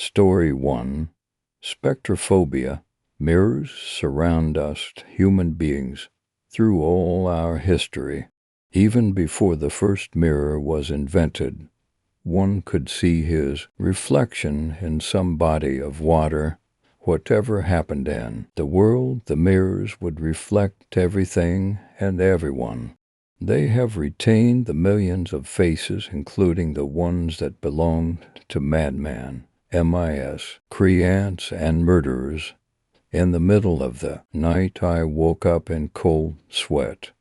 Story 1. Spectrophobia. Mirrors surround us human beings through all our history. Even before the first mirror was invented, one could see his reflection in some body of water. Whatever happened in the world, the mirrors would reflect everything and everyone. They have retained the millions of faces, including the ones that belonged to madmen, MIS, creants, and murderers. In the middle of the night, I woke up in cold sweat.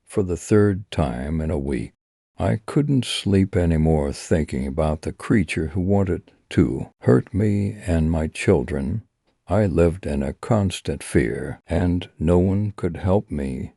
For the third time in a week, I couldn't sleep anymore thinking about the creature who wanted to hurt me and my children. I lived in a constant fear, and no one could help me,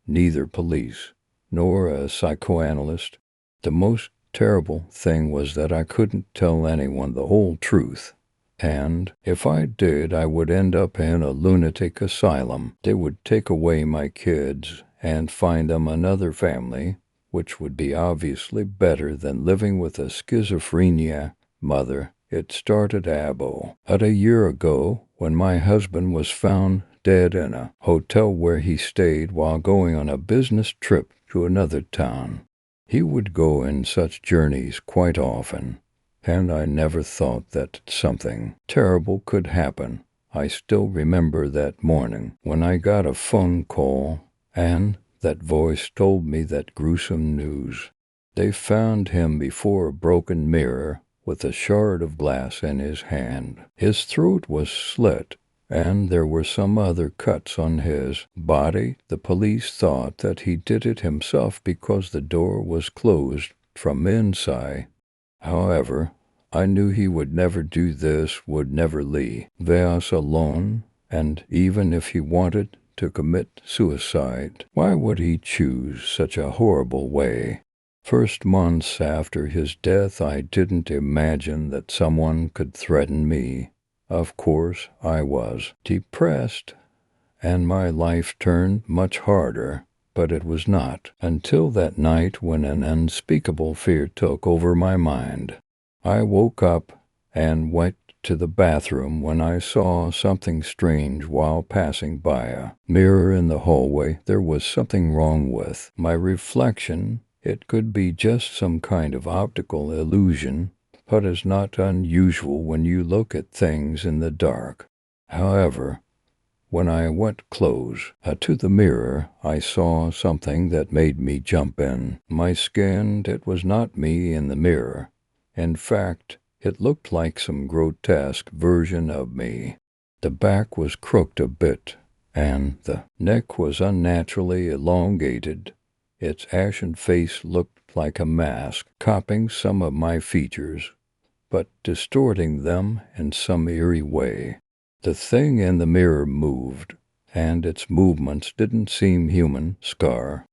neither police nor a psychoanalyst. The most terrible thing was that I couldn't tell anyone the whole truth. And if I did, I would end up in a lunatic asylum. They would take away my kids and find them another family, which would be obviously better than living with a schizophrenia mother. It started about a year ago when my husband was found dead in a hotel where he stayed while going on a business trip to another town. He would go in such journeys quite often, and I never thought that something terrible could happen. I still remember that morning when I got a phone call, and that voice told me that gruesome news. They found him before a broken mirror with a shard of glass in his hand. His throat was slit, and there were some other cuts on his body. The police thought that he did it himself because the door was closed from inside. However, I knew he would never do this, would never leave us alone, and even if he wanted to commit suicide, why would he choose such a horrible way? First months after his death, I didn't imagine that someone could threaten me. Of course, I was depressed, and my life turned much harder, but it was not until that night when an unspeakable fear took over my mind. I woke up and went to the bathroom when I saw something strange while passing by a mirror in the hallway. There was something wrong with my reflection. It could be just some kind of optical illusion, but is not unusual when you look at things in the dark. However, when I went close to the mirror, I saw something that made me jump in my skin. It was not me in the mirror. In fact, it looked like some grotesque version of me. The back was crooked a bit, and the neck was unnaturally elongated. Its ashen face looked like a mask, copying some of my features, but distorting them in some eerie way. The thing in the mirror moved, and its movements didn't seem human.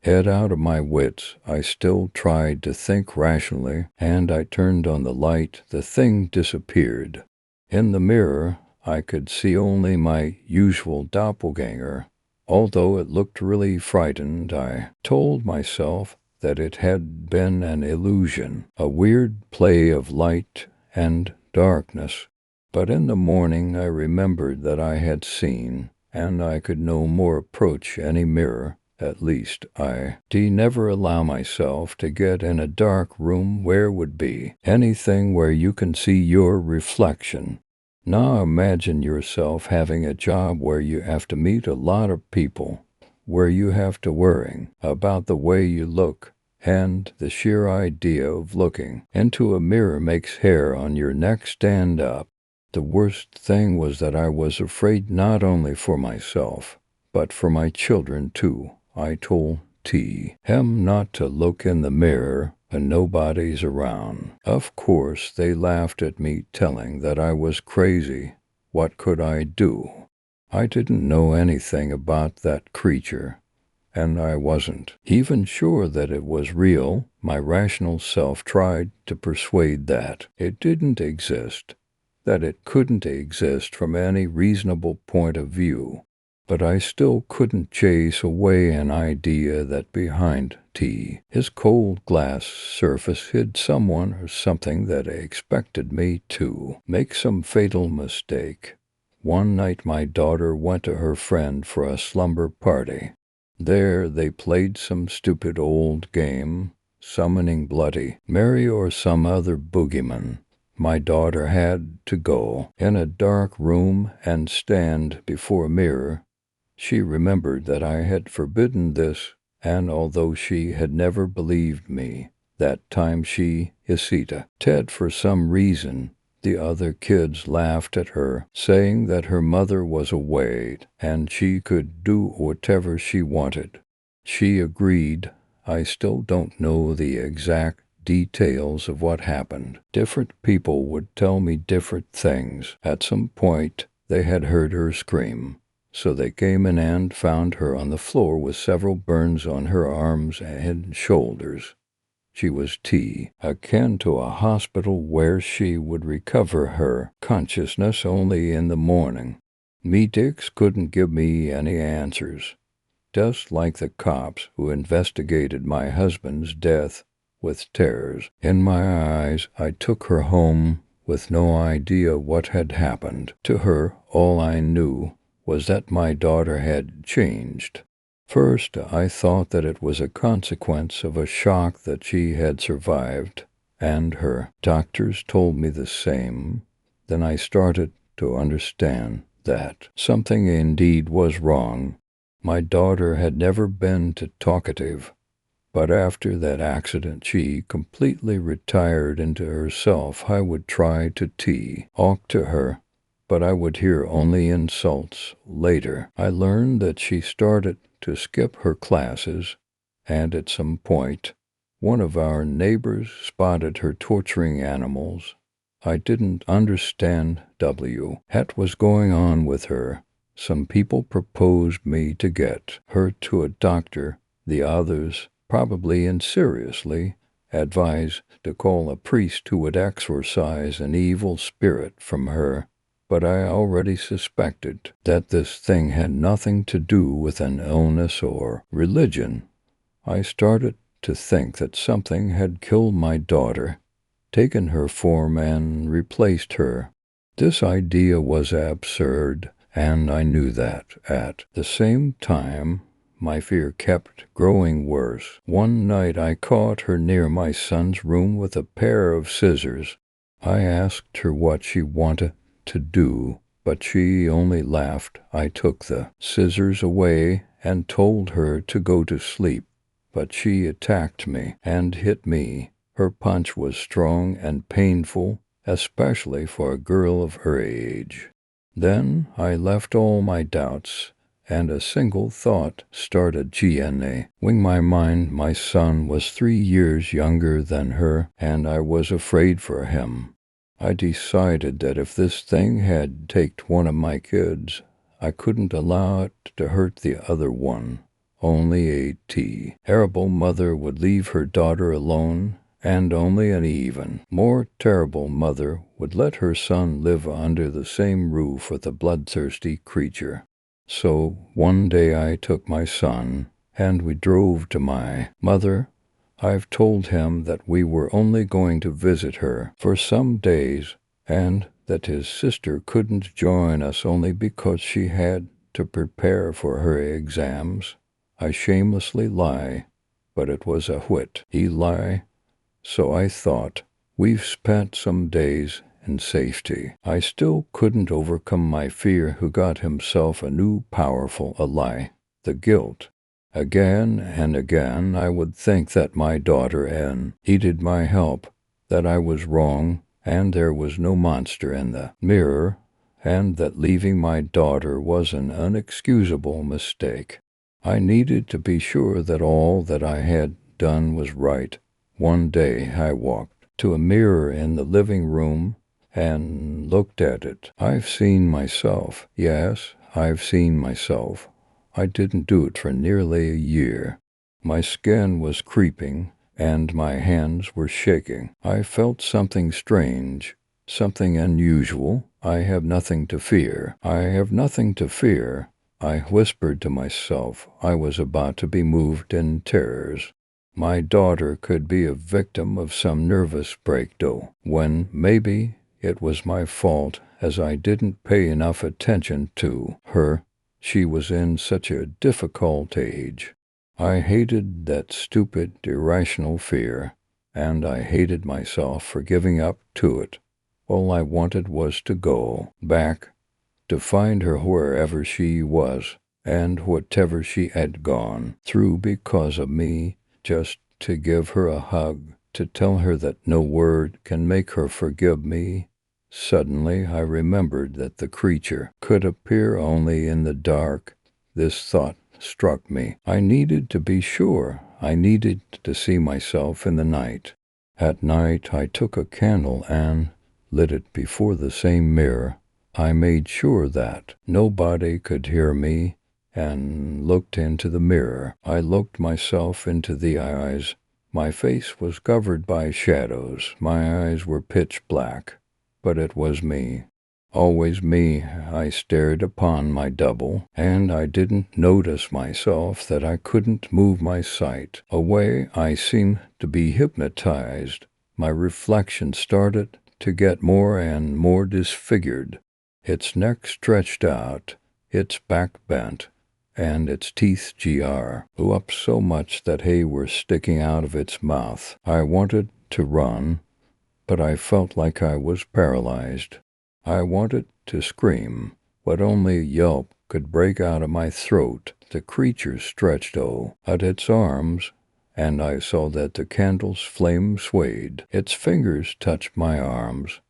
Head out of my wits, I still tried to think rationally, and I turned on the light. The thing disappeared. In the mirror, I could see only my usual doppelganger. Although it looked really frightened, I told myself that it had been an illusion, a weird play of light and darkness. But in the morning I remembered that I had seen, and I could no more approach any mirror. At least I never allow myself to get in a dark room where would be anything where you can see your reflection. Now imagine yourself having a job where you have to meet a lot of people, where you have to worry about the way you look, and the sheer idea of looking into a mirror makes hair on your neck stand up. The worst thing was that I was afraid not only for myself, but for my children too. I told him not to look in the mirror and nobody's around. Of course, they laughed at me, telling that I was crazy. What could I do? I didn't know anything about that creature, and I wasn't even sure that it was real. My rational self tried to persuade that it didn't exist, that it couldn't exist from any reasonable point of view. But I still couldn't chase away an idea that behind tea. His cold glass surface hid someone or something that expected me to make some fatal mistake. One night my daughter went to her friend for a slumber party. There they played some stupid old game, summoning Bloody Mary or some other boogeyman. My daughter had to go in a dark room and stand before a mirror. She remembered that I had forbidden this, and although she had never believed me, that time she, Isita, Ted, for some reason, the other kids laughed at her, saying that her mother was away and she could do whatever she wanted. She agreed. I still don't know the exact details of what happened. Different people would tell me different things. At some point, they had heard her scream. So they came in and found her on the floor with several burns on her arms and shoulders. She was akin to a hospital where she would recover her consciousness only in the morning. Medics couldn't give me any answers, just like the cops who investigated my husband's death with tears in my eyes. I took her home with no idea what had happened to her. All I knew was that my daughter had changed. First, I thought that it was a consequence of a shock that she had survived, and her doctors told me the same. Then I started to understand that something indeed was wrong. My daughter had never been too talkative, but after that accident she completely retired into herself. I would try to talk to her, but I would hear only insults. Later, I learned that she started to skip her classes, and at some point, one of our neighbors spotted her torturing animals. I didn't understand what was going on with her. Some people proposed me to get her to a doctor. The others, probably and seriously, advised to call a priest who would exorcise an evil spirit from her. But I already suspected that this thing had nothing to do with an illness or religion. I started to think that something had killed my daughter, taken her form and replaced her. This idea was absurd, and I knew that. At the same time, my fear kept growing worse. One night I caught her near my son's room with a pair of scissors. I asked her what she wanted to do, but she only laughed. I took the scissors away and told her to go to sleep, but she attacked me and hit me. Her punch was strong and painful, especially for a girl of her age. Then I left all my doubts, and a single thought started wing my mind. My son was 3 years younger than her, and I was afraid for him. I decided that if this thing had taken one of my kids, I couldn't allow it to hurt the other one. Only a terrible mother would leave her daughter alone, and only an even more terrible mother would let her son live under the same roof with a bloodthirsty creature. So one day I took my son, and we drove to my mother. I've told him that we were only going to visit her for some days, and that his sister couldn't join us only because she had to prepare for her exams. I shamelessly lie, but it was a he lie. So I thought, we've spent some days in safety. I still couldn't overcome my fear. Who got himself a new powerful ally? The guilt. Again and again I would think that my daughter needed my help, that I was wrong, and there was no monster in the mirror, and that leaving my daughter was an unexcusable mistake. I needed to be sure that all that I had done was right. One day I walked to a mirror in the living room and looked at it. I've seen myself. Yes, I've seen myself. I didn't do it for nearly a year. My skin was creeping, and my hands were shaking. I felt something strange, something unusual. I have nothing to fear. I have nothing to fear. I whispered to myself. I was about to be moved in terrors. My daughter could be a victim of some nervous breakdown, when maybe it was my fault as I didn't pay enough attention to her. She was in such a difficult age. I hated that stupid, irrational fear, and I hated myself for giving up to it. All I wanted was to go back, to find her wherever she was, and whatever she had gone through because of me, just to give her a hug, to tell her that no word can make her forgive me. Suddenly I remembered that the creature could appear only in the dark. This thought struck me. I needed to be sure. I needed to see myself in the night. At night I took a candle and lit it before the same mirror. I made sure that nobody could hear me and looked into the mirror. I looked myself into the eyes. My face was covered by shadows. My eyes were pitch black. But it was me. Always me. I stared upon my double, and I didn't notice myself that I couldn't move my sight away. I seemed to be hypnotized. My reflection started to get more and more disfigured. Its neck stretched out, its back bent, and its teeth blew up so much that hay were sticking out of its mouth. I wanted to run, but I felt like I was paralyzed. I wanted to scream, but only a yelp could break out of my throat. The creature stretched out its arms, and I saw that the candle's flame swayed. Its fingers touched my arms,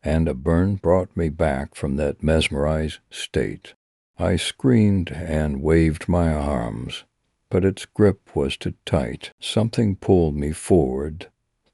and a burn brought me back from that mesmerized state. I screamed and waved my arms, but its grip was too tight. Something pulled me forward,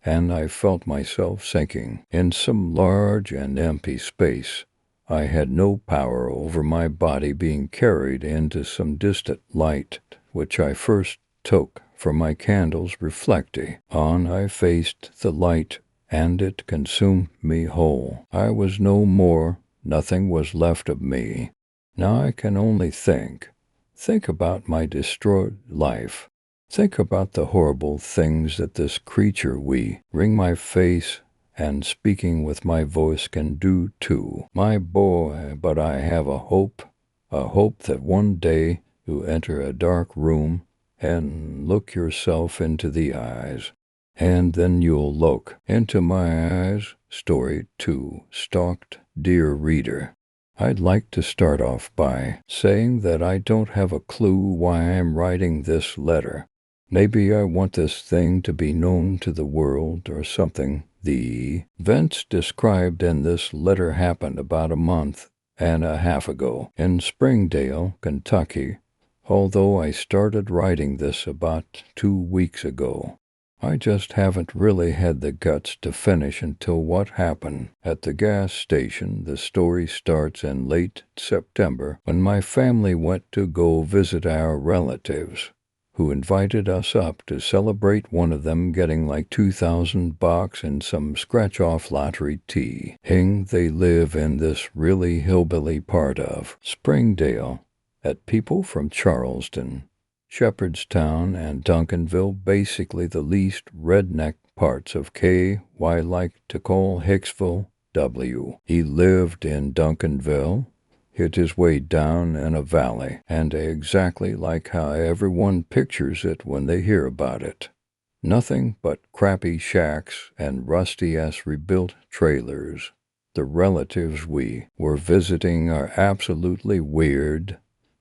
and I felt myself sinking in some large and empty space. I had no power over my body, being carried into some distant light, which I first took for my candle's reflecting. On I faced the light, and it consumed me whole. I was no more. Nothing was left of me. Now I can only think about my destroyed life. Think about the horrible things that this creature wring my face and speaking with my voice can do too. My boy, but I have a hope that one day you enter a dark room and look yourself into the eyes, and then you'll look into my eyes. Story 2, Stalked. Dear reader, I'd like to start off by saying that I don't have a clue why I'm writing this letter. Maybe I want this thing to be known to the world or something. The events described in this letter happened about a month and a half ago in Springdale, Kentucky, although I started writing this about 2 weeks ago. I just haven't really had the guts to finish until what happened at the gas station. The story starts in late September when my family went to go visit our relatives, who invited us up to celebrate one of them getting like $2,000 in some scratch-off lottery tea. They live in this really hillbilly part of Springdale, at people from Charleston, Shepherdstown, and Duncanville, basically the least redneck parts of K.Y. like to call Hicksville, W. He lived in Duncanville, hit his way down in a valley, and exactly like how everyone pictures it when they hear about it. Nothing but crappy shacks and rusty-ass rebuilt trailers. The relatives we were visiting are absolutely weird.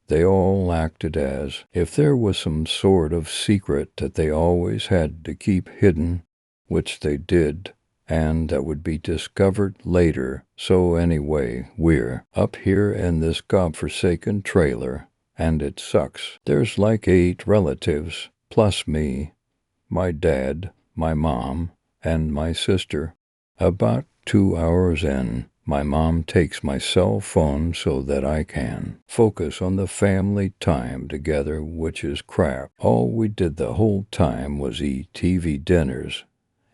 They all acted as if there was some sort of secret that they always had to keep hidden, which they did, and that would be discovered later. So anyway, we're up here in this godforsaken trailer, and it sucks. There's like 8 relatives, plus me, my dad, my mom, and my sister. About 2 hours in, my mom takes my cell phone so that I can focus on the family time together, which is crap. All we did the whole time was eat TV dinners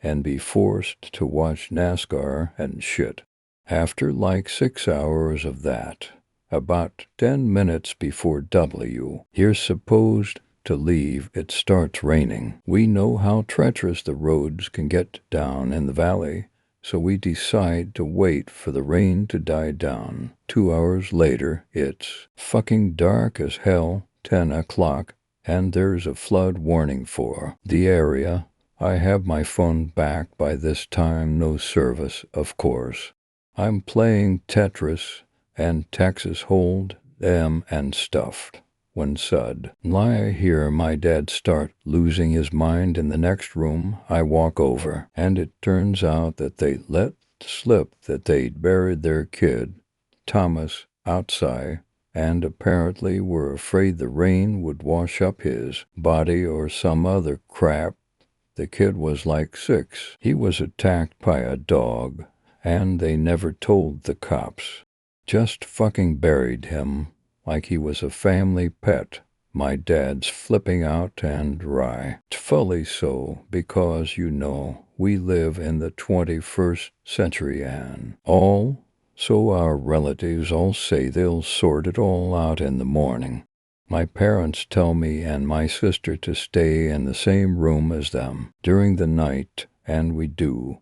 and be forced to watch NASCAR and shit. After like 6 hours of that, about 10 minutes before W, you're supposed to leave, it starts raining. We know how treacherous the roads can get down in the valley, so we decide to wait for the rain to die down. 2 hours later, it's fucking dark as hell, 10 o'clock, and there's a flood warning for the area. I have my phone back by this time, no service, of course. I'm playing Tetris and Texas Hold 'em and stuffed. When I hear my dad start losing his mind in the next room, I walk over, and it turns out that they let slip that they'd buried their kid, Thomas, outside, and apparently were afraid the rain would wash up his body or some other crap. The kid was like 6. He was attacked by a dog, and they never told the cops. Just fucking buried him like he was a family pet. My dad's flipping out and rightfully so, because we live in the 21st century and all, so our relatives all say they'll sort it all out in the morning. My parents tell me and my sister to stay in the same room as them during the night, and we do.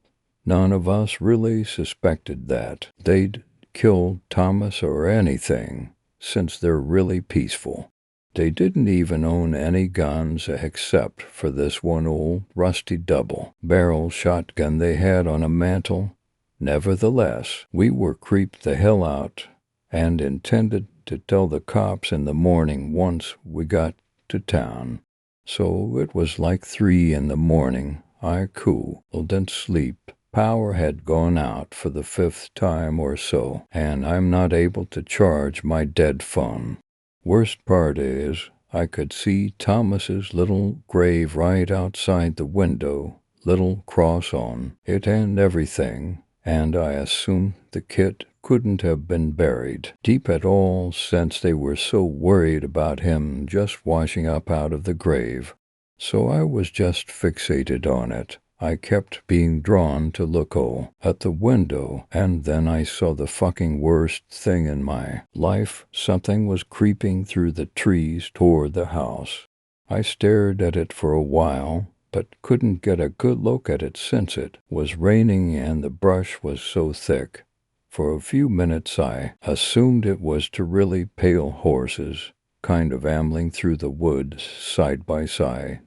None of us really suspected that they'd killed Thomas or anything, since they're really peaceful. They didn't even own any guns except for this one old rusty double-barrel shotgun they had on a mantel. Nevertheless, we were creeped the hell out and intended to tell the cops in the morning once we got to town. So it was like 3 in the morning. I couldn't sleep. Power had gone out for the 5th time or so, and I'm not able to charge my dead phone. Worst part is, I could see Thomas's little grave right outside the window, little cross on it and everything, and I assume the kid couldn't have been buried deep at all since they were so worried about him just washing up out of the grave. So I was just fixated on it. I kept being drawn to look at the window, and then I saw the fucking worst thing in my life. Something was creeping through the trees toward the house. I stared at it for a while, but couldn't get a good look at it since it was raining and the brush was so thick. For a few minutes I assumed it was two really pale horses, kind of ambling through the woods side by side.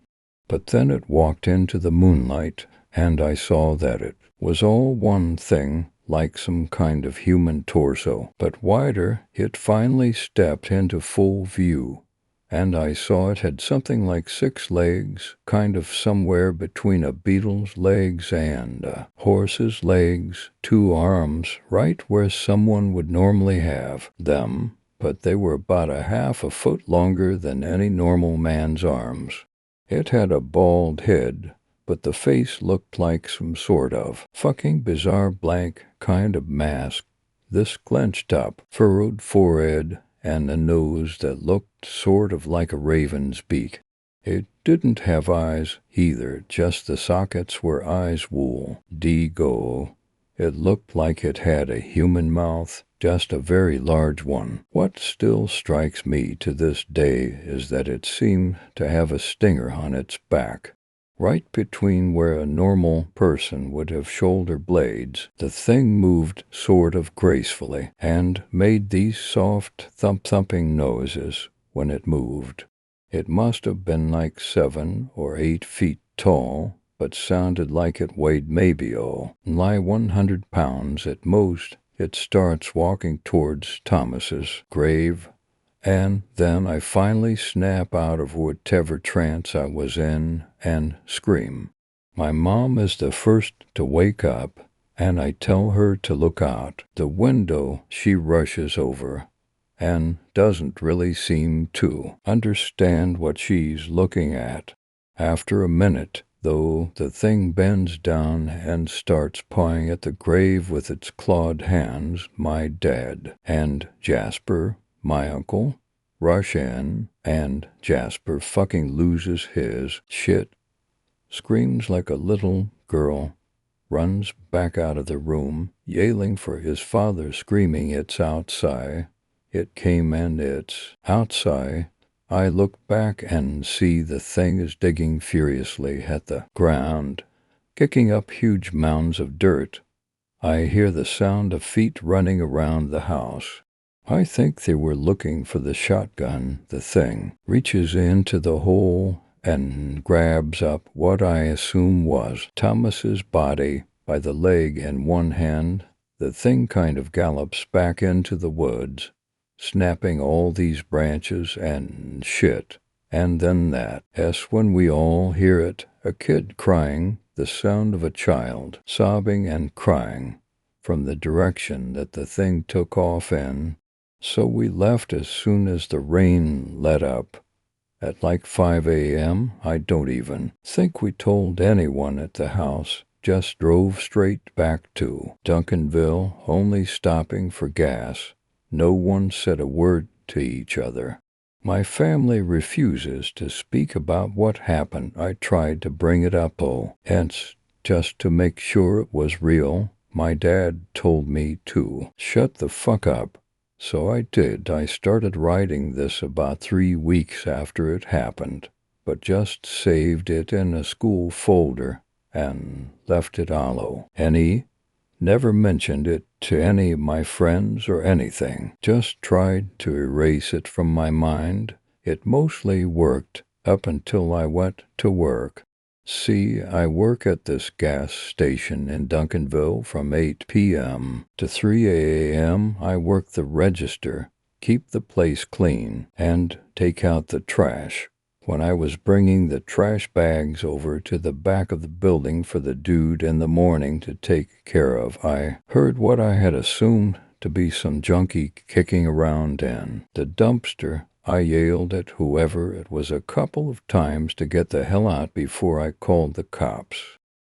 But then it walked into the moonlight, and I saw that it was all one thing, like some kind of human torso, but wider. It finally stepped into full view, and I saw it had something like 6 legs, kind of somewhere between a beetle's legs and a horse's legs, 2 arms right where someone would normally have them, but they were about a half a foot longer than any normal man's arms. It had a bald head, but the face looked like some sort of fucking bizarre blank kind of mask. This clenched up, furrowed forehead, and a nose that looked sort of like a raven's beak. It didn't have eyes either, just the sockets where eyes would go. It looked like it had a human mouth, just a very large one. What still strikes me to this day is that it seemed to have a stinger on its back. Right between where a normal person would have shoulder blades, the thing moved sort of gracefully and made these soft thumping noises when it moved. It must have been like 7 or 8 feet tall, but sounded like it weighed maybe 100 pounds at most. It starts walking towards Thomas's grave, and then I finally snap out of whatever trance I was in and scream. My mom is the first to wake up, and I tell her to look out the window. She rushes over and doesn't really seem to understand what she's looking at. After a minute, though, the thing bends down and starts pawing at the grave with its clawed hands. My dad and Jasper, my uncle, rush in, and Jasper fucking loses his shit, screams like a little girl, runs back out of the room, yelling for his father, screaming, "It's outside." It came and it's outside. I look back and see the thing is digging furiously at the ground, kicking up huge mounds of dirt. I hear the sound of feet running around the house. I think they were looking for the shotgun. The thing reaches into the hole and grabs up what I assume was Thomas's body by the leg in one hand. The thing kind of gallops back into the woods, snapping all these branches and shit. And then that's when we all hear it, a kid crying, the sound of a child sobbing and crying from the direction that the thing took off in. So we left as soon as the rain let up. At like 5 a.m., I don't even think we told anyone at the house, just drove straight back to Duncanville, only stopping for gas. No one said a word to each other. My family refuses to speak about what happened. I tried to bring it up, hence, just to make sure it was real. My dad told me to shut the fuck up. So I did. I started writing this about 3 weeks after it happened, but just saved it in a school folder and left it alone. Never mentioned it to any of my friends or anything. Just tried to erase it from my mind. It mostly worked up until I went to work. See, I work at this gas station in Duncanville from 8 p.m. to 3 a.m. I work the register, keep the place clean, and take out the trash. When I was bringing the trash bags over to the back of the building for the dude in the morning to take care of, I heard what I had assumed to be some junkie kicking around in the dumpster. I yelled at whoever it was a couple of times to get the hell out before I called the cops.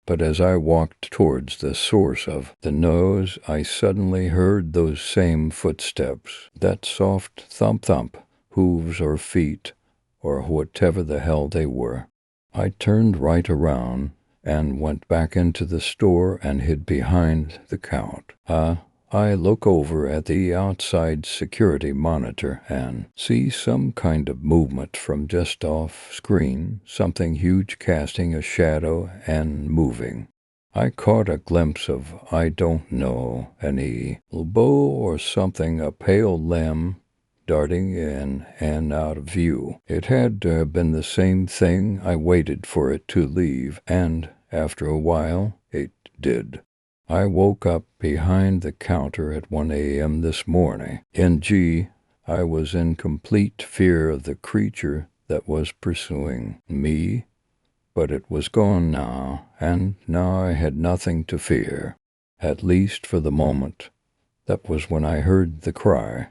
But as I walked towards the source of the noise, I suddenly heard those same footsteps, that soft thump-thump, hooves or feet, or whatever the hell they were. I turned right around and went back into the store and hid behind the counter. I look over at the outside security monitor and see some kind of movement from just off screen, something huge casting a shadow and moving. I caught a glimpse of, I don't know, an elbow or something, a pale limb darting in and out of view. It had to have been the same thing. I waited for it to leave, and after a while, it did. I woke up behind the counter at 1 a.m. this morning. I was in complete fear of the creature that was pursuing me, but it was gone now, and now I had nothing to fear, at least for the moment. That was when I heard the cry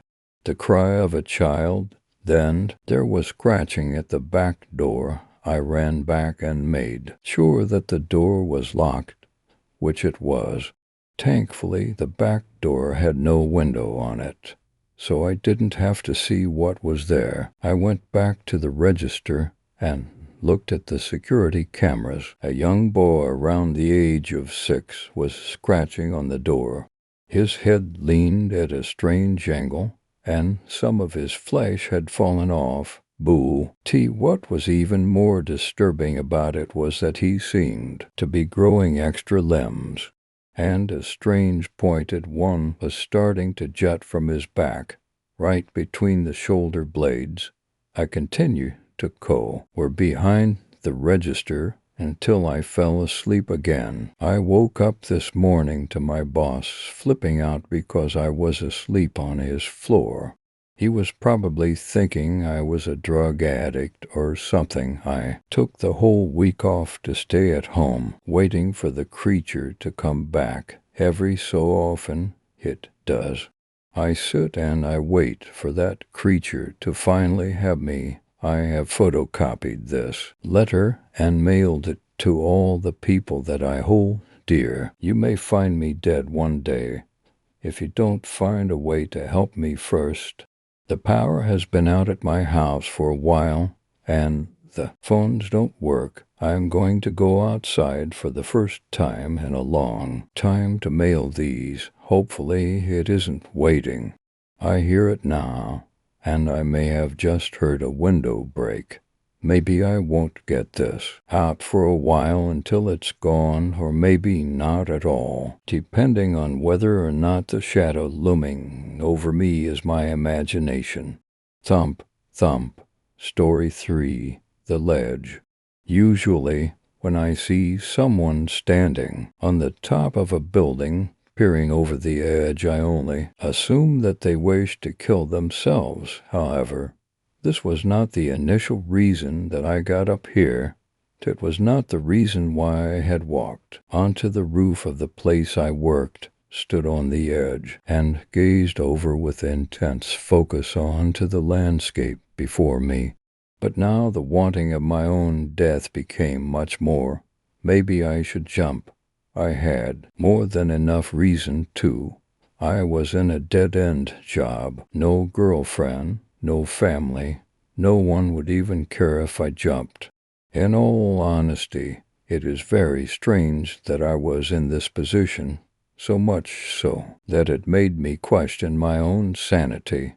of a child. Then there was scratching at the back door. I ran back and made sure that the door was locked, which it was. Thankfully, the back door had no window on it, so I didn't have to see what was there. I went back to the register and looked at the security cameras. A young boy around the age of 6 was scratching on the door. His head leaned at a strange angle, and some of his flesh had fallen off. What was even more disturbing about it was that he seemed to be growing extra limbs, and a strange pointed one was starting to jut from his back, right between the shoulder blades. I continued to cower behind the register until I fell asleep again. I woke up this morning to my boss flipping out because I was asleep on his floor. He was probably thinking I was a drug addict or something. I took the whole week off to stay at home, waiting for the creature to come back. Every so often it does. I sit and I wait for that creature to finally have me. I have photocopied this letter and mailed it to all the people that I hold dear. You may find me dead one day if you don't find a way to help me first. The power has been out at my house for a while, and the phones don't work. I am going to go outside for the first time in a long time to mail these. Hopefully it isn't waiting. I hear it now. and I may have just heard a window break. Maybe I won't get this out for a while until it's gone, or maybe not at all, depending on whether or not the shadow looming over me is my imagination. Thump, thump. Story 3. The Ledge. Usually, when I see someone standing on the top of a building, peering over the edge, I only assume that they wish to kill themselves. However, this was not the initial reason that I got up here. It was not the reason why I had walked onto the roof of the place I worked, stood on the edge, and gazed over with intense focus onto the landscape before me. But now the wanting of my own death became much more. Maybe I should jump. I had more than enough reason to. I was in a dead-end job, no girlfriend, no family. No one would even care if I jumped. In all honesty, it is very strange that I was in this position, so much so that it made me question my own sanity.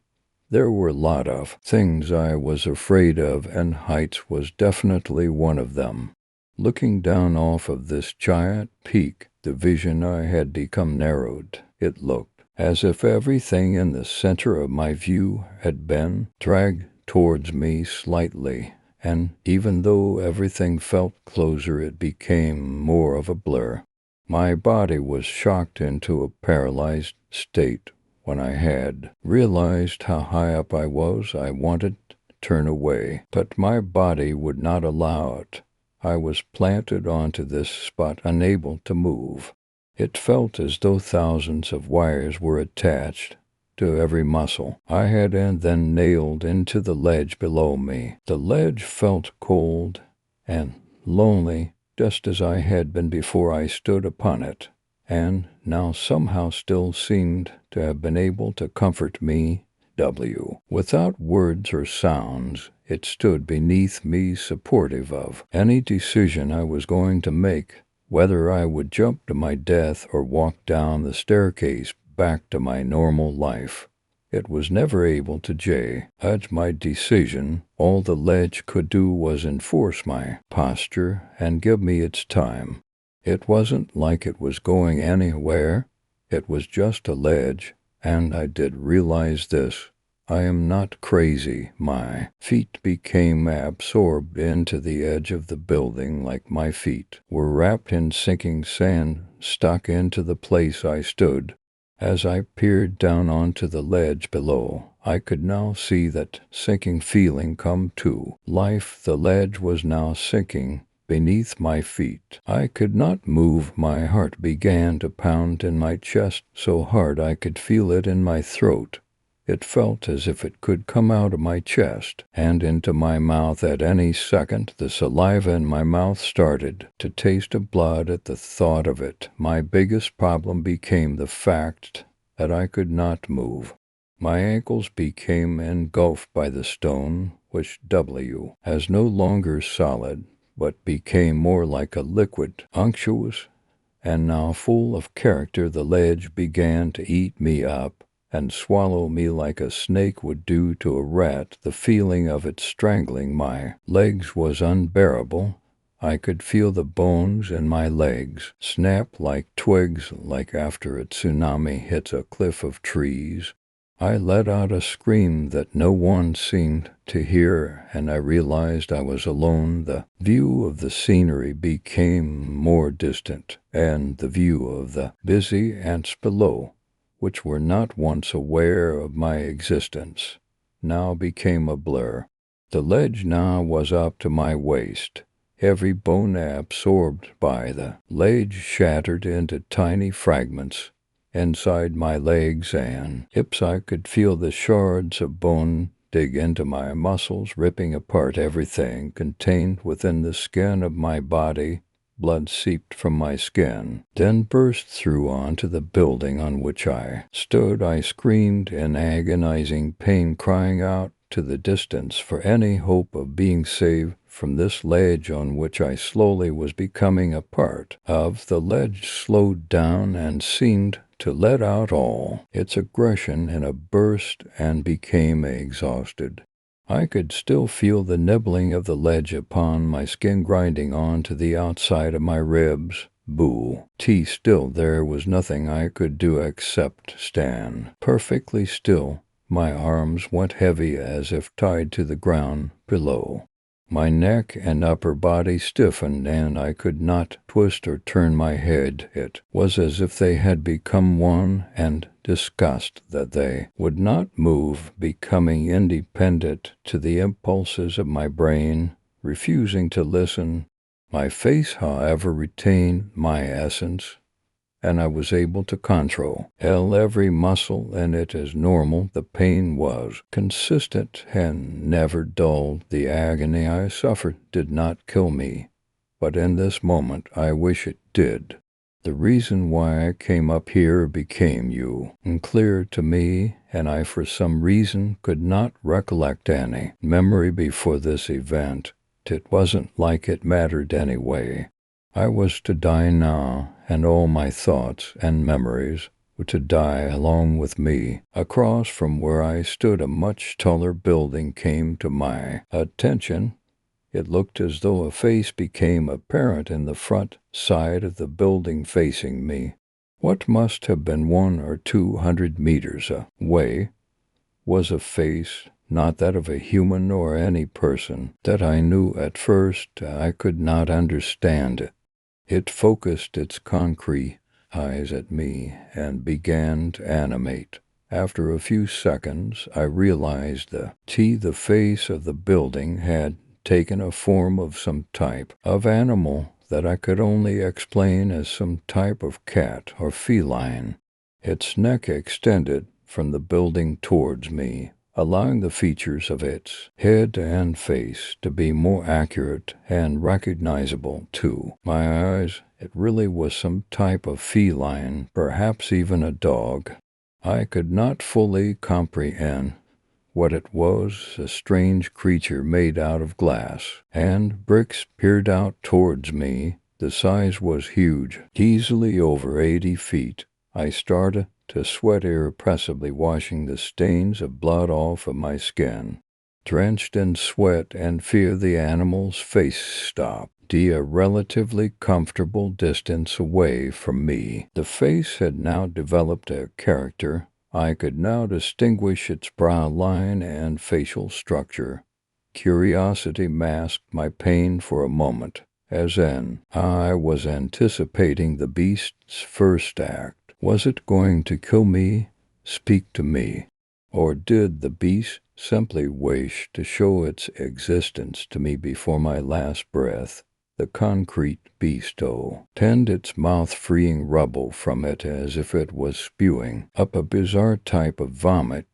There were a lot of things I was afraid of, and heights was definitely one of them. Looking down off of this giant peak, the vision I had become narrowed. It looked as if everything in the center of my view had been dragged towards me slightly, and even though everything felt closer, it became more of a blur. My body was shocked into a paralyzed state. When I had realized how high up I was, I wanted to turn away, but my body would not allow it. I was planted onto this spot, unable to move. It felt as though thousands of wires were attached to every muscle I had and then nailed into the ledge below me. The ledge felt cold and lonely, just as I had been before I stood upon it, and now somehow still seemed to have been able to comfort me. Without words or sounds, it stood beneath me, supportive of any decision I was going to make, whether I would jump to my death or walk down the staircase back to my normal life. It was never able to judge my decision. All the ledge could do was enforce my posture and give me its time. It wasn't like it was going anywhere. It was just a ledge, and I did realize this. I am not crazy. My feet became absorbed into the edge of the building, like my feet were wrapped in sinking sand, stuck into the place I stood. As I peered down onto the ledge below, I could now see that sinking feeling come to life. The ledge was now sinking beneath my feet. I could not move. My heart began to pound in my chest so hard I could feel it in my throat. It felt as if it could come out of my chest and into my mouth at any second. The saliva in my mouth started to taste of blood at the thought of it. My biggest problem became the fact that I could not move. My ankles became engulfed by the stone, which as no longer solid, but became more like a liquid, unctuous, and now full of character. The ledge began to eat me up and swallow me like a snake would do to a rat. The feeling of it strangling my legs was unbearable. I could feel the bones in my legs snap like twigs, like after a tsunami hits a cliff of trees. I let out a scream that no one seemed to hear, and I realized I was alone. The view of the scenery became more distant, and the view of the busy ants below, which were not once aware of my existence, now became a blur. The ledge now was up to my waist. Every bone absorbed by the ledge shattered into tiny fragments. Inside my legs and hips I could feel the shards of bone dig into my muscles, ripping apart everything contained within the skin of my body. Blood seeped from my skin, then burst through onto the building on which I stood. I screamed in agonizing pain, crying out to the distance for any hope of being saved from this ledge on which I slowly was becoming a part of. The ledge slowed down and seemed to let out all its aggression in a burst and became exhausted. I could still feel the nibbling of the ledge upon my skin grinding on to the outside of my ribs. Still there was nothing I could do except stand perfectly still. My arms went heavy as if tied to the ground below. My neck and upper body stiffened, and I could not twist or turn my head. It was as if they had become one, and disgust that they would not move, becoming independent to the impulses of my brain, refusing to listen. My face, however, retained my essence, and I was able to control every muscle in it as normal. The pain was consistent and never dulled. The agony I suffered did not kill me, but in this moment I wish it did. The reason why I came up here became clear to me, and I for some reason could not recollect any memory before this event. It wasn't like it mattered anyway. I was to die now, and all my thoughts and memories were to die along with me. Across from where I stood, a much taller building came to my attention. It looked as though a face became apparent in the front side of the building facing me. What must have been 100 or 200 meters away was a face, not that of a human or any person that I knew. At first I could not understand it. It focused its concrete eyes at me and began to animate. After a few seconds, I realized the face of the building had taken a form of some type of animal that I could only explain as some type of cat or feline. Its neck extended from the building towards me, allowing the features of its head and face to be more accurate and recognizable to my eyes. It really was some type of feline, perhaps even a dog. I could not fully comprehend what it was. A strange creature made out of glass and bricks peered out towards me. The size was huge, easily over 80 feet. I started to sweat irrepressibly, washing the stains of blood off of my skin. Drenched in sweat and fear, the animal's face stopped a relatively comfortable distance away from me. The face had now developed a character. I could now distinguish its brow line and facial structure. Curiosity masked my pain for a moment, as in I was anticipating the beast's first act. Was it going to kill me, speak to me, or did the beast simply wish to show its existence to me before my last breath? The concrete beast turned its mouth, freeing rubble from it as if it was spewing up a bizarre type of vomit.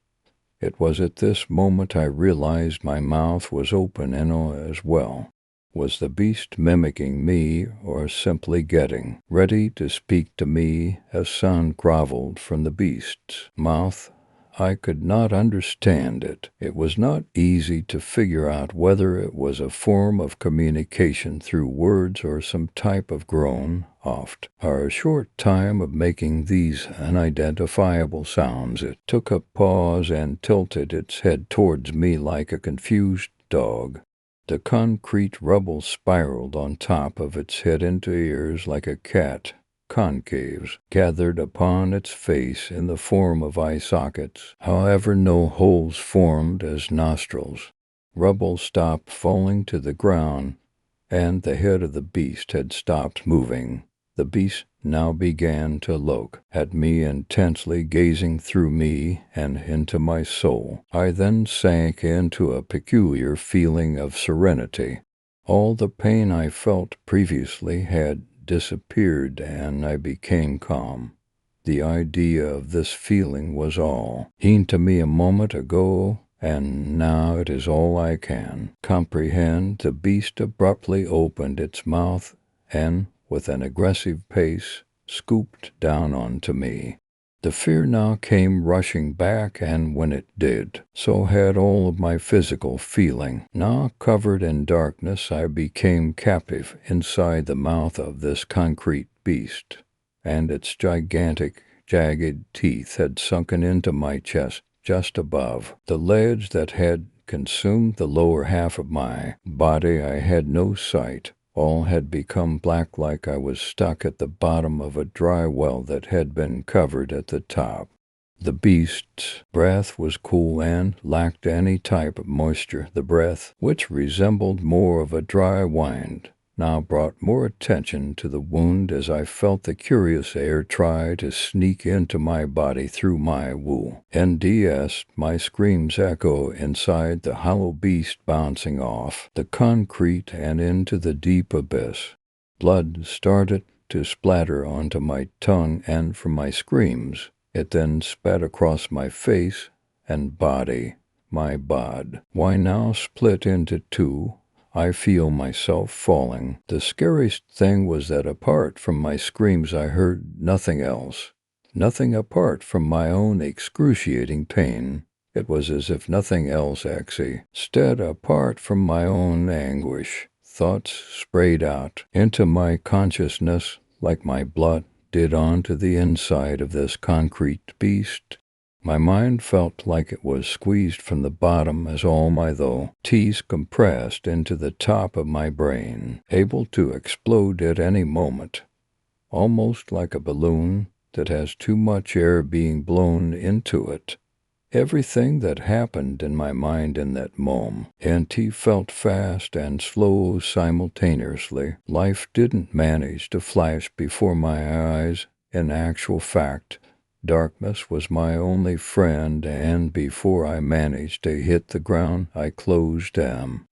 It was at this moment I realized my mouth was open as well. Was the beast mimicking me or simply getting ready to speak to me? A sound groveled from the beast's mouth. I could not understand it. It was not easy to figure out whether it was a form of communication through words or some type of groan. After a short time of making these unidentifiable sounds, it took a pause and tilted its head towards me like a confused dog. The concrete rubble spiraled on top of its head into ears like a cat. Concaves gathered upon its face in the form of eye sockets. However, no holes formed as nostrils. Rubble stopped falling to the ground, and the head of the beast had stopped moving. The beast now began to look at me intensely, gazing through me and into my soul. I then sank into a peculiar feeling of serenity. All the pain I felt previously had disappeared, and I became calm. The idea of this feeling was all to me a moment ago, and now it is all I can comprehend. The beast abruptly opened its mouth and, with an aggressive pace, scooped down onto me. The fear now came rushing back, and when it did, so had all of my physical feeling. Now covered in darkness, I became captive inside the mouth of this concrete beast, and its gigantic jagged teeth had sunken into my chest just above the ledge that had consumed the lower half of my body. I had no sight. All had become black, like I was stuck at the bottom of a dry well that had been covered at the top. The beast's breath was cool and lacked any type of moisture. The breath, which resembled more of a dry wind, now brought more attention to the wound as I felt the curious air try to sneak into my body through my wool. NDS, my screams echo inside the hollow beast, bouncing off the concrete and into the deep abyss. Blood started to splatter onto my tongue, and from my screams, it then spat across my face and body. My bod, why now split into two, I feel myself falling. The scariest thing was that apart from my screams I heard nothing else. Nothing apart from my own excruciating pain. It was as if nothing else existed apart from my own anguish. Thoughts sprayed out into my consciousness like my blood did onto the inside of this concrete beast. My mind felt like it was squeezed from the bottom as all my teeth compressed into the top of my brain, able to explode at any moment, almost like a balloon that has too much air being blown into it. Everything that happened in my mind in that moment, and he felt fast and slow simultaneously. Life didn't manage to flash before my eyes. In actual fact, darkness was my only friend, and before I managed to hit the ground, I closed them.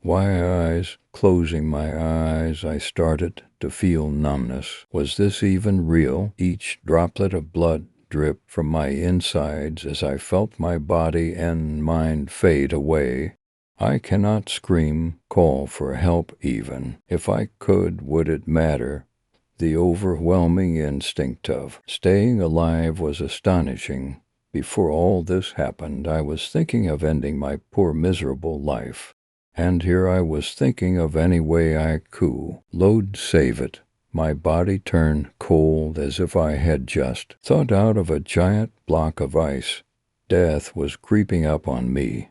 Closing my eyes, I started to feel numbness. Was this even real? Each droplet of blood dripped from my insides as I felt my body and mind fade away. I cannot scream, call for help even. If I could, would it matter? The overwhelming instinct of staying alive was astonishing. Before all this happened, I was thinking of ending my poor miserable life. And here I was thinking of any way I could save it. My body turned cold as if I had just thawed out of a giant block of ice. Death was creeping up on me,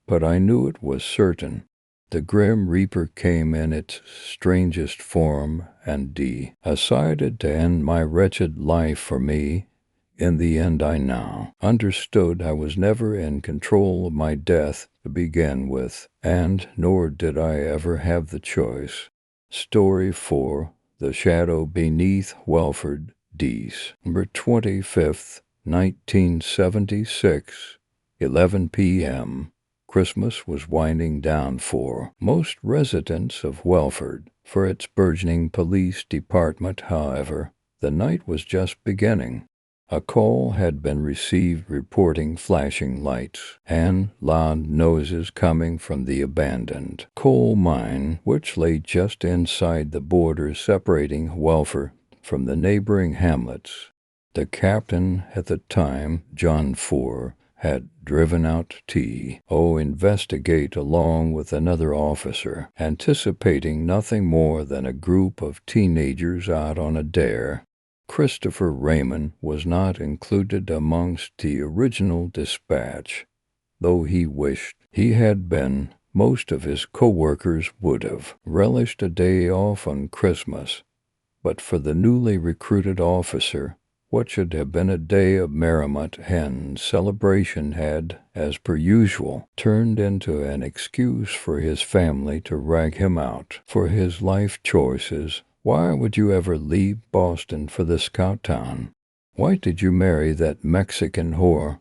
but I knew it was certain. The Grim Reaper came in its strangest form and decided to end my wretched life for me. In the end, I now understood I was never in control of my death to begin with, and nor did I ever have the choice. Story 4. The Shadow Beneath Welford, December 25th, 1976, 11 p.m. Christmas was winding down for most residents of Welford. For its burgeoning police department, however, the night was just beginning. A call had been received reporting flashing lights and loud noises coming from the abandoned coal mine, which lay just inside the border separating Welford from the neighboring hamlets. The captain at the time, John Four, had driven out to investigate along with another officer, anticipating nothing more than a group of teenagers out on a dare. Christopher Raymond was not included amongst the original dispatch, though he wished he had been. Most of his co-workers would have relished a day off on Christmas, but for the newly recruited officer, what should have been a day of merriment and celebration had, as per usual, turned into an excuse for his family to rag him out for his life choices. Why would you ever leave Boston for the scout town? Why did you marry that Mexican whore?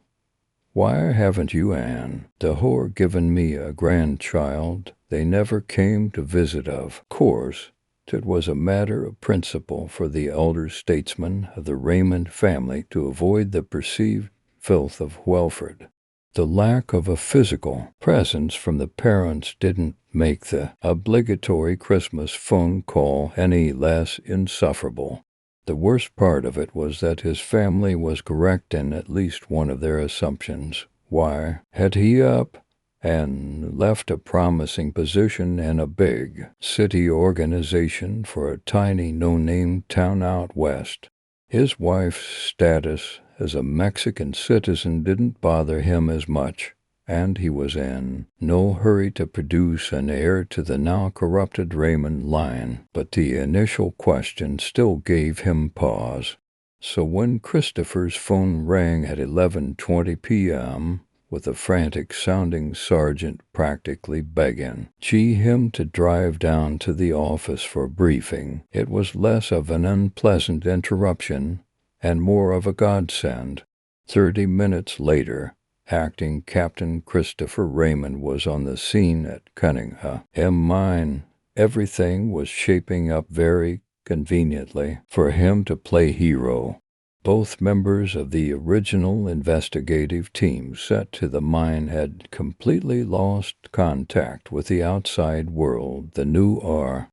Why haven't you and the whore given me a grandchild they never came to visit? Of course, it was a matter of principle for the elder statesman of the Raymond family to avoid the perceived filth of Welford. The lack of a physical presence from the parents didn't make the obligatory Christmas phone call any less insufferable. The worst part of it was that his family was correct in at least one of their assumptions. Why had he up and left a promising position in a big city organization for a tiny no-name town out west? His wife's status as a Mexican citizen didn't bother him as much, and he was in no hurry to produce an heir to the now corrupted Raymond line. But the initial question still gave him pause. So when Christopher's phone rang at 11:20 p.m., with a frantic-sounding sergeant practically begging him to drive down to the office for a briefing, it was less of an unpleasant interruption and more of a godsend. 30 minutes later, Acting Captain Christopher Raymond was on the scene at Cunningham Mine. Everything was shaping up very conveniently for him to play hero. Both members of the original investigative team sent to the mine had completely lost contact with the outside world. The new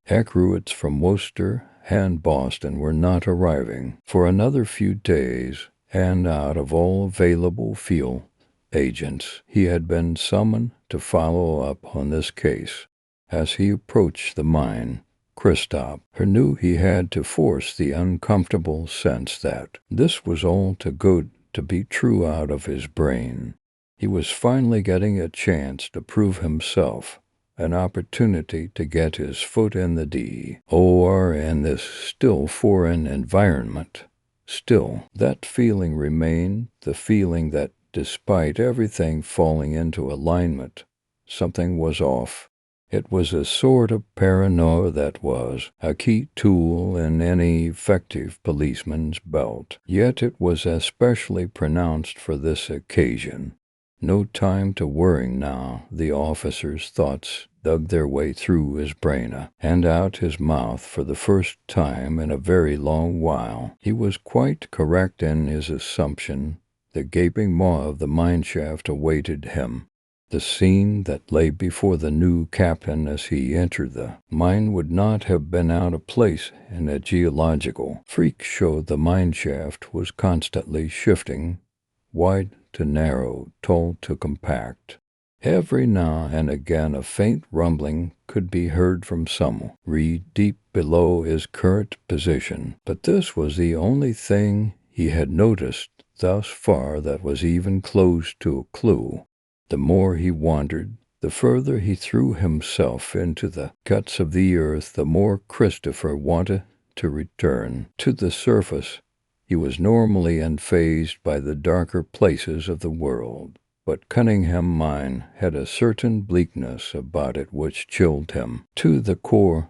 recruits from Worcester and Boston were not arriving for another few days, and out of all available field agents, he had been summoned to follow up on this case. As he approached the mine, Christopher knew he had to force the uncomfortable sense that this was all too good to be true out of his brain. He was finally getting a chance to prove himself, an opportunity to get his foot in the door in this still foreign environment. Still, that feeling remained, the feeling that despite everything falling into alignment, something was off. It was a sort of paranoia that was a key tool in any effective policeman's belt, yet it was especially pronounced for this occasion. No time to worry now. The officer's thoughts dug their way through his brain and out his mouth for the first time in a very long while. He was quite correct in his assumption. The gaping maw of the mine shaft awaited him. The scene that lay before the new captain as he entered the mine would not have been out of place in a geological freak show. The mine shaft was constantly shifting, wide to narrow, tall to compact. Every now and again a faint rumbling could be heard from somewhere deep below his current position, but this was the only thing he had noticed thus far that was even close to a clue. The more he wandered, the further he threw himself into the guts of the earth, the more Christopher wanted to return to the surface. He was normally unfazed by the darker places of the world, but Cunningham Mine had a certain bleakness about it which chilled him to the core.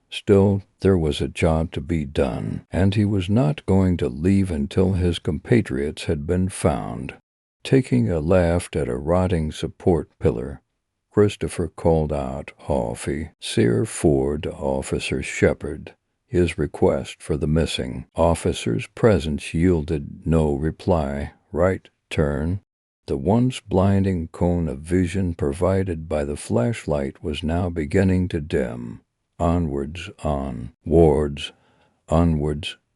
Still, there was a job to be done, and he was not going to leave until his compatriots had been found. Taking a left at a rotting support pillar, Christopher called out Officer Ford to Officer Shepard. His request for the missing officer's presence yielded no reply. Right turn. The once blinding cone of vision provided by the flashlight was now beginning to dim. Onwards, onwards,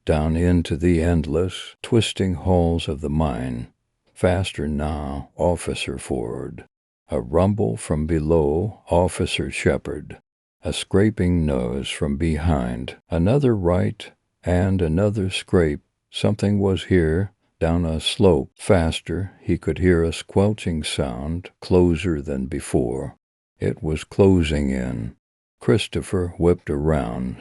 down into the endless, twisting halls of the mine. Faster now, Officer Ford. A rumble from below, Officer Shepard. A scraping noise from behind. Another right, and another scrape. Something was here. Down a slope. Faster, he could hear a squelching sound, closer than before. It was closing in. Christopher whipped around,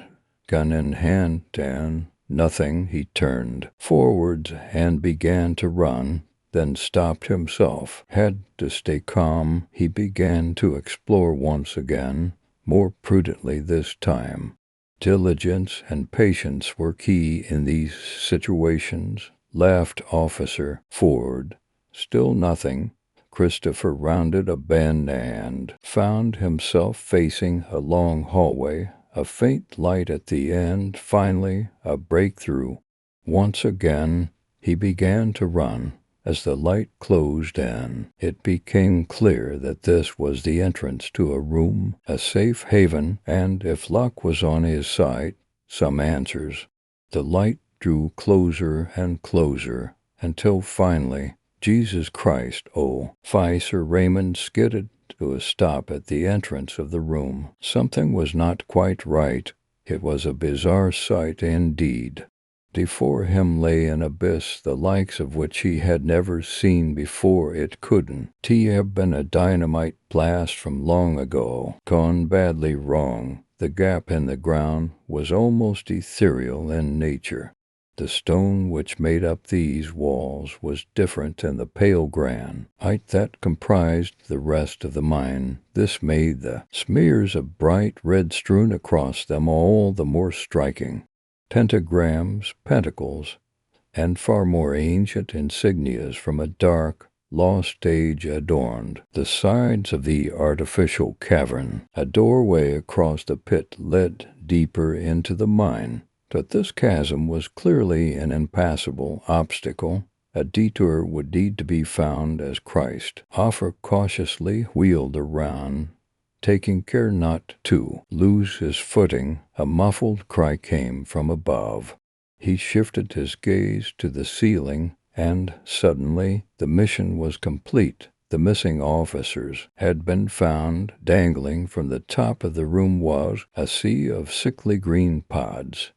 gun in hand, and nothing. He turned forwards and began to run, then stopped himself. Had to stay calm. He began to explore once again, more prudently this time. Diligence and patience were key in these situations. Left, Officer Ford. Still nothing. Christopher rounded a bend and found himself facing a long hallway, a faint light at the end, finally a breakthrough. Once again he began to run. As the light closed in, it became clear that this was the entrance to a room, a safe haven, and if luck was on his side, some answers. The light drew closer and closer, until finally, Jesus Christ, Officer Raymond skidded to a stop at the entrance of the room. Something was not quite right. It was a bizarre sight indeed. Before him lay an abyss the likes of which he had never seen before. It couldn't have been a dynamite blast from long ago, gone badly wrong. The gap in the ground was almost ethereal in nature. The stone which made up these walls was different in the pale granite that comprised the rest of the mine. This made the smears of bright red strewn across them all the more striking. Pentagrams, pentacles, and far more ancient insignias from a dark, lost age adorned the sides of the artificial cavern. A doorway across the pit led deeper into the mine, but this chasm was clearly an impassable obstacle. A detour would need to be found as Christ offer cautiously wheeled around, taking care not to lose his footing. A muffled cry came from above. He shifted his gaze to the ceiling, and suddenly the mission was complete. The missing officers had been found. Dangling from the top of the room was a sea of sickly green pods,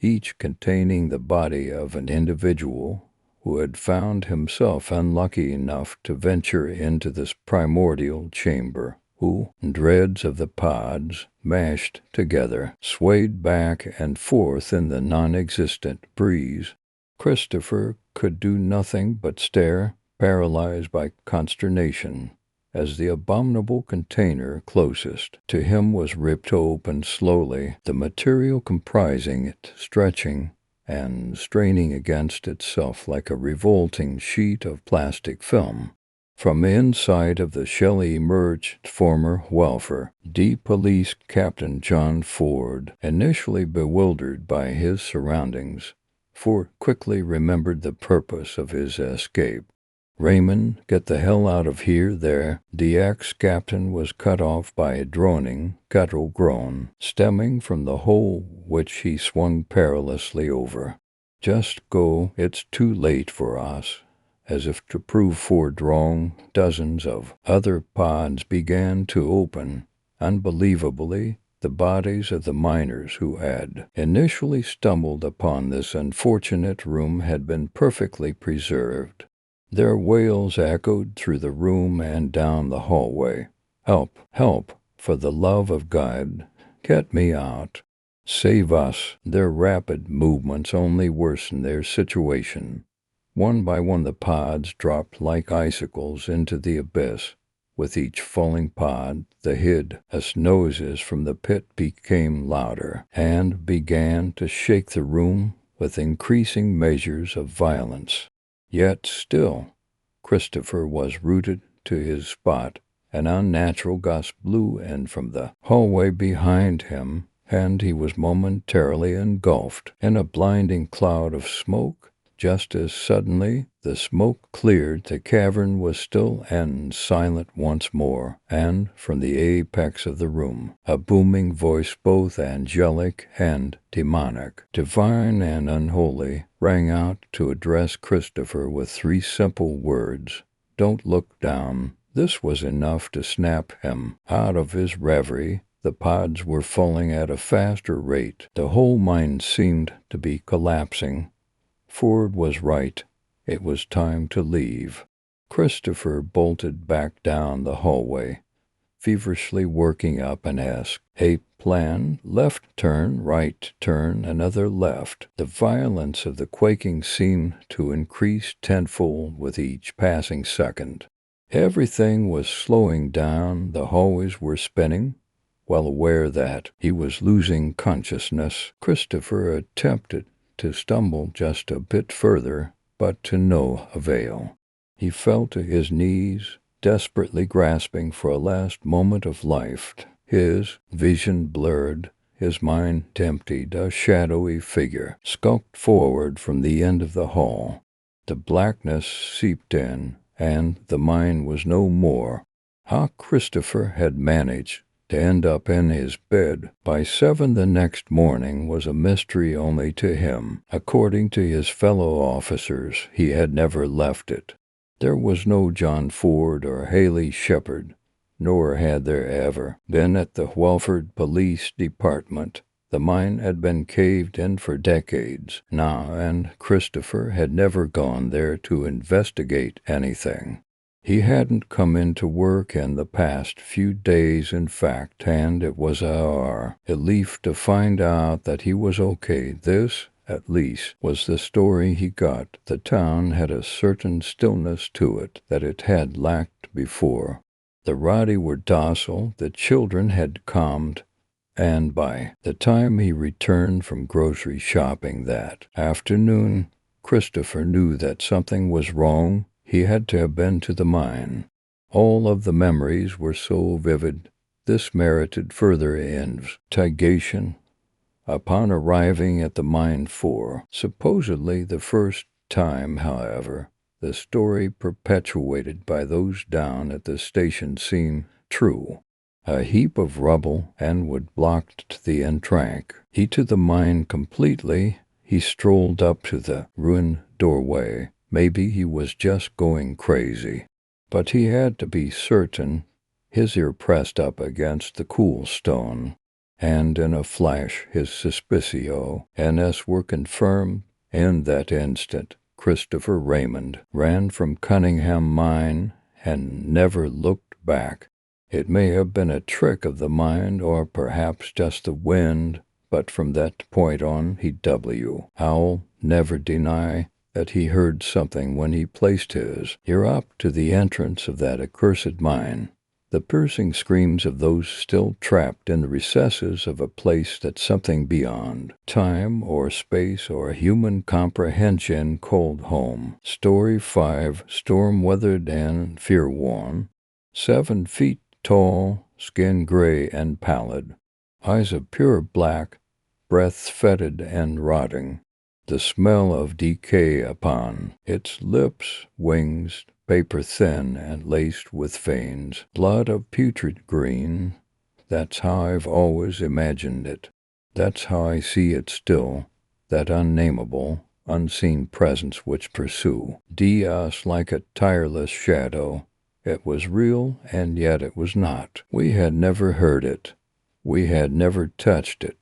each containing the body of an individual who had found himself unlucky enough to venture into this primordial chamber, who, dreads of the pods, mashed together, swayed back and forth in the non-existent breeze. Christopher could do nothing but stare, paralyzed by consternation, as the abominable container closest to him was ripped open slowly, the material comprising it stretching and straining against itself like a revolting sheet of plastic film. From the inside of the shell emerged former welfare police Captain John Ford. Initially bewildered by his surroundings, Ford quickly remembered the purpose of his escape. "Raymond, get the hell out of here." The ex-captain was cut off by a droning, guttural groan, stemming from the hole which he swung perilously over. "Just go, it's too late for us." As if to prove Ford wrong, dozens of other pods began to open. Unbelievably, the bodies of the miners who had initially stumbled upon this unfortunate room had been perfectly preserved. Their wails echoed through the room and down the hallway. "Help! Help! For the love of God, get me out! Save us!" Their rapid movements only worsened their situation. One by one the pods dropped like icicles into the abyss. With each falling pod, the hideous noises from the pit became louder and began to shake the room with increasing measures of violence. Yet still, Christopher was rooted to his spot. An unnatural gust blew in from the hallway behind him, and he was momentarily engulfed in a blinding cloud of smoke. Just as suddenly the smoke cleared, the cavern was still and silent once more, and from the apex of the room a booming voice, both angelic and demonic, divine and unholy, rang out to address Christopher with three simple words: "Don't look down." This was enough to snap him out of his reverie. The pods were falling at a faster rate. The whole mine seemed to be collapsing. Ford was right. It was time to leave. Christopher bolted back down the hallway, feverishly working up an escape plan. Left turn, right turn, another left. The violence of the quaking seemed to increase tenfold with each passing second. Everything was slowing down. The hallways were spinning. Well aware that he was losing consciousness, Christopher attempted to stumble just a bit further, but to no avail. He fell to his knees, desperately grasping for a last moment of life. His vision blurred, his mind emptied. A shadowy figure skulked forward from the end of the hall. The blackness seeped in, and the mine was no more. How Christopher had managed to end up in his bed by 7 the next morning was a mystery only to him. According to his fellow officers, he had never left it. There was no John Ford or Haley Shepard, nor had there ever been at the Welford Police Department. The mine had been caved in for decades now, and Christopher had never gone there to investigate anything. He hadn't come into work in the past few days, in fact, and it was a relief to find out that he was okay. This, at least, was the story he got. The town had a certain stillness to it that it had lacked before. The rowdy were docile, the children had calmed, and by the time he returned from grocery shopping that afternoon, Christopher knew that something was wrong. He had to have been to the mine. All of the memories were so vivid, this merited further investigation. Upon arriving at the mine for supposedly the first time, however, the story perpetuated by those down at the station seemed true. A heap of rubble and wood blocked the entrance. He to the mine completely. He strolled up to the ruined doorway. Maybe he was just going crazy. But he had to be certain. His ear pressed up against the cool stone, and in a flash his suspicions were confirmed. In that instant, Christopher Raymond ran from Cunningham Mine and never looked back. It may have been a trick of the mind, or perhaps just the wind, but from that point on Howell never denied that he heard something when he placed his ear up to the entrance of that accursed mine. The piercing screams of those still trapped in the recesses of a place that something beyond time or space or human comprehension called home. Story 5. Storm-weathered and fear-worn. 7 feet tall, skin gray and pallid, eyes of pure black, breath fetid and rotting, the smell of decay upon its lips, wings, paper thin and laced with veins, blood of putrid green. That's how I've always imagined it. That's how I see it still, that unnameable, unseen presence which pursues us like a tireless shadow. It was real, and yet it was not. We had never heard it. We had never touched it.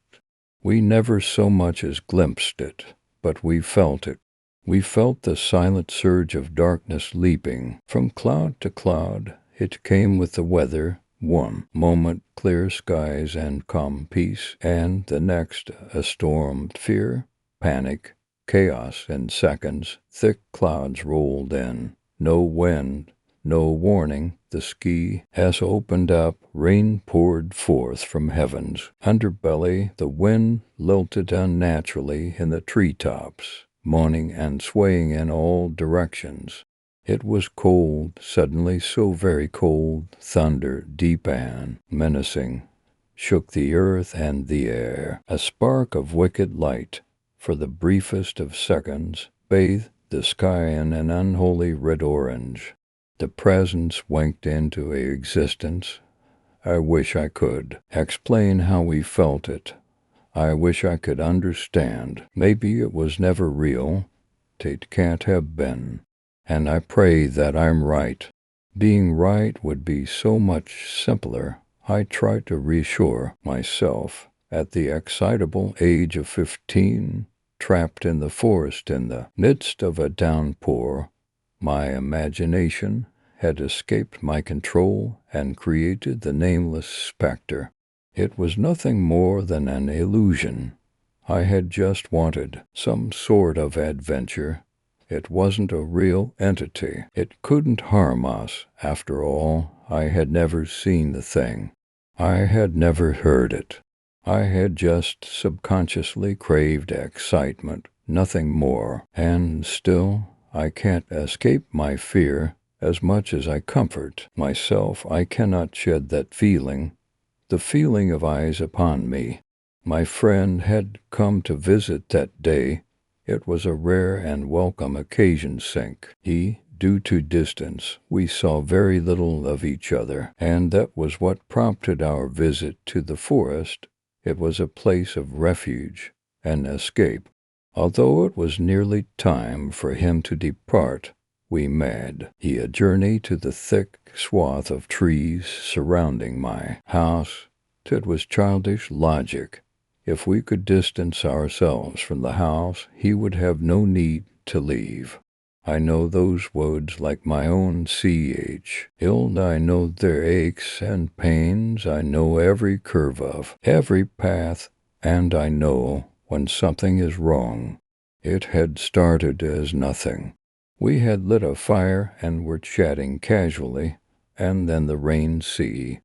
We never so much as glimpsed it, but we felt it. We felt the silent surge of darkness leaping from cloud to cloud. It came with the weather. One moment clear skies and calm peace, and the next a storm, fear, panic, chaos in seconds. Thick clouds rolled in. No wind. No warning, the sky has opened up, rain poured forth from heaven's underbelly, the wind lilted unnaturally in the treetops, moaning and swaying in all directions. It was cold, suddenly so very cold. Thunder, deep and menacing, shook the earth and the air. A spark of wicked light, for the briefest of seconds, bathed the sky in an unholy red-orange. The presence winked into existence. I wish I could explain how we felt it. I wish I could understand. Maybe it was never real. It can't have been. And I pray that I'm right. Being right would be so much simpler. I tried to reassure myself at the excitable age of 15, trapped in the forest in the midst of a downpour. My imagination had escaped my control and created the nameless specter. It was nothing more than an illusion. I had just wanted some sort of adventure. It wasn't a real entity. It couldn't harm us. After all, I had never seen the thing. I had never heard it. I had just subconsciously craved excitement, nothing more. And still, I can't escape my fear. As much as I comfort myself, I cannot shed that feeling, the feeling of eyes upon me. My friend had come to visit that day. It was a rare and welcome occasion. Due to distance, we saw very little of each other, and that was what prompted our visit to the forest. It was a place of refuge and escape. Although it was nearly time for him to depart, we made a journey to the thick swath of trees surrounding my house. It was childish logic. If we could distance ourselves from the house, he would have no need to leave. I know those woods like my own C.H. Ild, I know their aches and pains, I know every curve of, every path, and I know when something is wrong. It had started as nothing. We had lit a fire and were chatting casually, and then the rain ceased.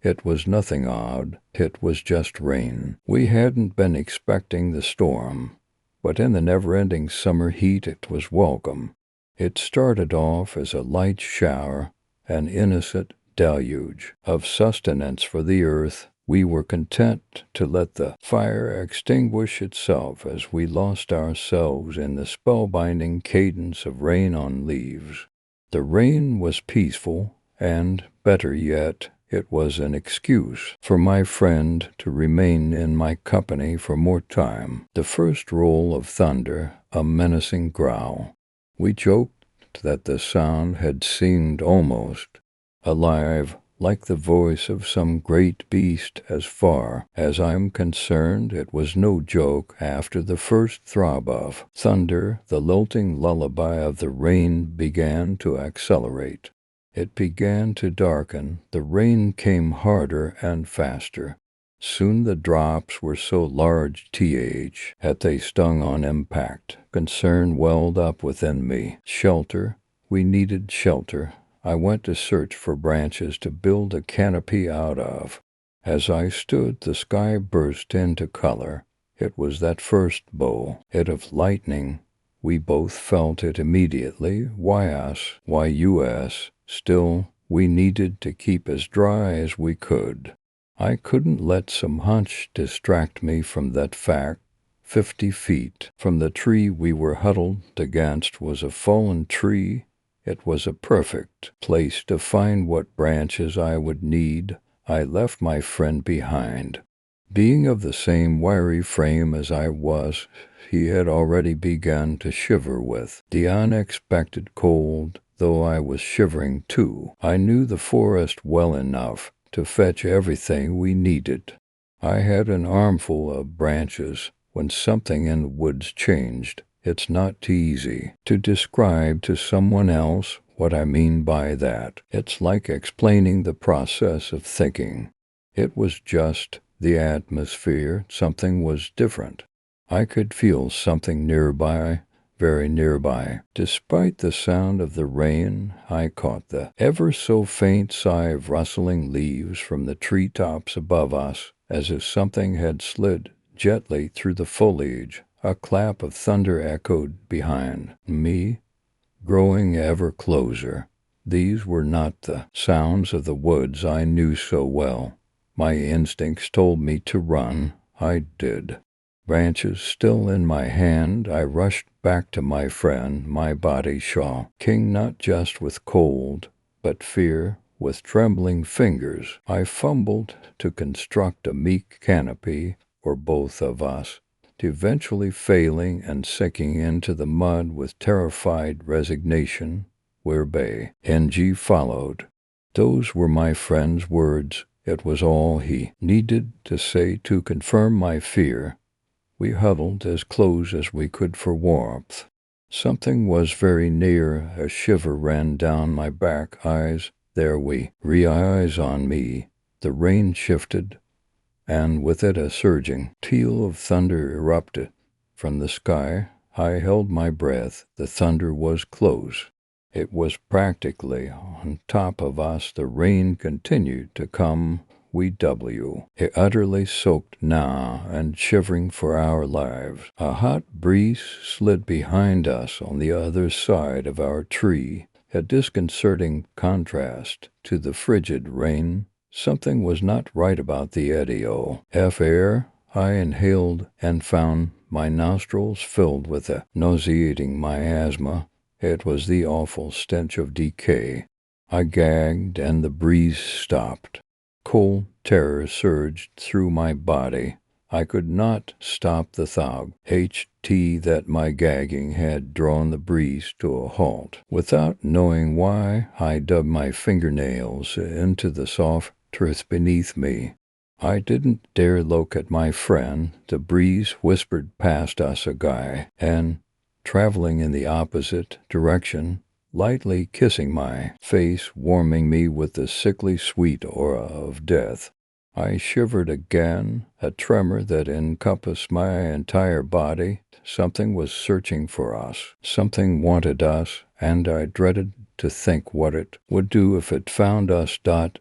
It was nothing odd, it was just rain. We hadn't been expecting the storm, but in the never-ending summer heat it was welcome. It started off as a light shower, an innocent deluge of sustenance for the earth. We were content to let the fire extinguish itself as we lost ourselves in the spellbinding cadence of rain on leaves. The rain was peaceful, and, better yet, it was an excuse for my friend to remain in my company for more time. The first roll of thunder, a menacing growl. We joked that the sound had seemed almost alive, like the voice of some great beast. As far as I'm concerned, it was no joke. After the first throb of thunder, the lilting lullaby of the rain began to accelerate. It began to darken. The rain came harder and faster. Soon the drops were so large that they stung on impact. Concern welled up within me. Shelter. We needed shelter. I went to search for branches to build a canopy out of. As I stood, the sky burst into color. It was that first bolt of lightning. We both felt it immediately. Why us? Why us? Still, we needed to keep as dry as we could. I couldn't let some hunch distract me from that fact. 50 feet from the tree we were huddled against was a fallen tree. It was a perfect place to find what branches I would need. I left my friend behind. Being of the same wiry frame as I was, he had already begun to shiver with the unexpected cold. Though I was shivering too, I knew the forest well enough to fetch everything we needed. I had an armful of branches when something in the woods changed. It's not easy to describe to someone else what I mean by that. It's like explaining the process of thinking. It was just the atmosphere. Something was different. I could feel something nearby. Very nearby. Despite the sound of the rain, I caught the ever-so-faint sigh of rustling leaves from the treetops above us, as if something had slid gently through the foliage. A clap of thunder echoed behind me, growing ever closer. These were not the sounds of the woods I knew so well. My instincts told me to run. I did. Branches still in my hand, I rushed back to my friend, my body shaking not just with cold, but fear. With trembling fingers, I fumbled to construct a meek canopy for both of us, eventually failing and sinking into the mud with terrified resignation, where Ng followed. Those were my friend's words. It was all he needed to say to confirm my fear. We huddled as close as we could for warmth. Something was very near. A shiver ran down my back. Eyes on me. The rain shifted, and with it a surging peal of thunder erupted from the sky. I held my breath. The thunder was close. It was practically on top of us. The rain continued to come. Utterly soaked now and shivering for our lives. A hot breeze slid behind us on the other side of our tree, a disconcerting contrast to the frigid rain. Something was not right about the air. I inhaled and found my nostrils filled with a nauseating miasma. It was the awful stench of decay. I gagged and the breeze stopped. Cold terror surged through my body. I could not stop the throb. That my gagging had drawn the breeze to a halt. Without knowing why, I dug my fingernails into the soft earth beneath me. I didn't dare look at my friend. The breeze whispered past us a guy, and, traveling in the opposite direction, lightly kissing my face, warming me with the sickly sweet aura of death. I shivered again, a tremor that encompassed my entire body. Something was searching for us. Something wanted us, and I dreaded to think what it would do if it found us. Don't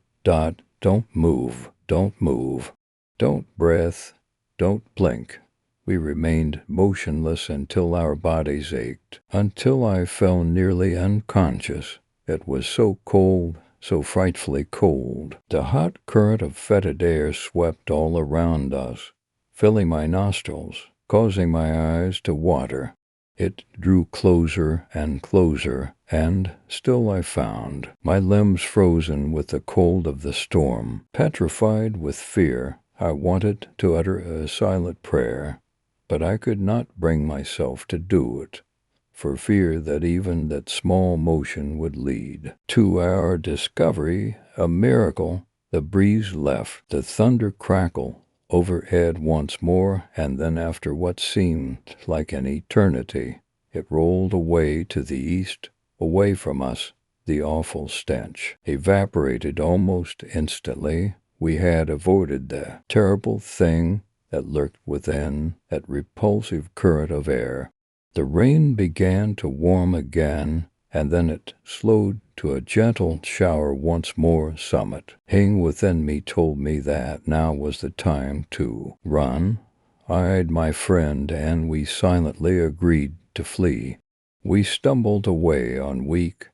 move. Don't move. Don't breath. Don't blink. We remained motionless until our bodies ached, until I fell nearly unconscious. It was so cold, so frightfully cold. The hot current of fetid air swept all around us, filling my nostrils, causing my eyes to water. It drew closer and closer, and still I found my limbs frozen with the cold of the storm. Petrified with fear, I wanted to utter a silent prayer, but I could not bring myself to do it, for fear that even that small motion would lead to our discovery, a miracle. The breeze left, the thunder crackled overhead once more, and then after what seemed like an eternity, it rolled away to the east, away from us. The awful stench evaporated almost instantly. We had avoided the terrible thing that lurked within that repulsive current of air. The rain began to warm again, and then it slowed to a gentle shower once more. Something within me told me that now was the time to run. I eyed my friend, and we silently agreed to flee. We stumbled away on weak,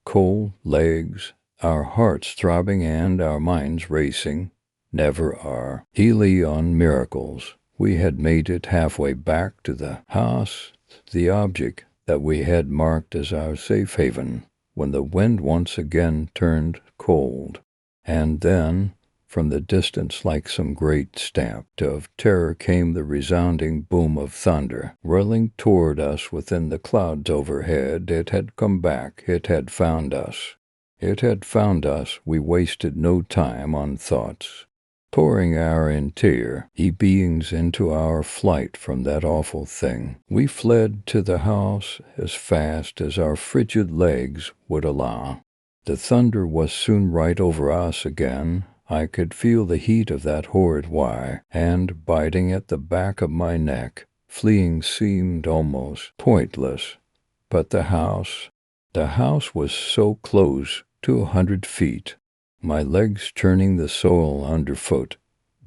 cold legs, our hearts throbbing and our minds racing. Never are easy on miracles. We had made it halfway back to the house, the object that we had marked as our safe haven, when the wind once again turned cold. And then, from the distance, like some great stamp of terror, came the resounding boom of thunder, rolling toward us within the clouds overhead. It had come back. It had found us. It had found us. We wasted no time on thoughts, pouring our entire beings into our flight from that awful thing. We fled to the house as fast as our frigid legs would allow. The thunder was soon right over us again. I could feel the heat of that horrid wire, and biting at the back of my neck. Fleeing seemed almost pointless. But the house was so close to 100 feet. My legs churning the soil underfoot,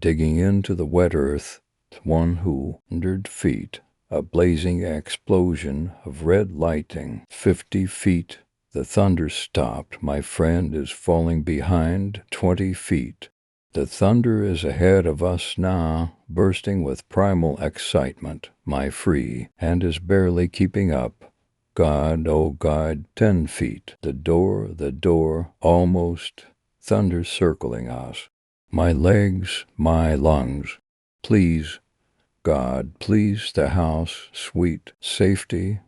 digging into the wet earth. 100 feet. A blazing explosion of red lightning. 50 feet. The thunder stopped. My friend is falling behind. 20 feet. The thunder is ahead of us now, bursting with primal excitement. My free and is barely keeping up. God, oh God, 10 feet. The door, almost. Thunder circling us. My legs, my lungs. Please, God, please, the house, sweet safety.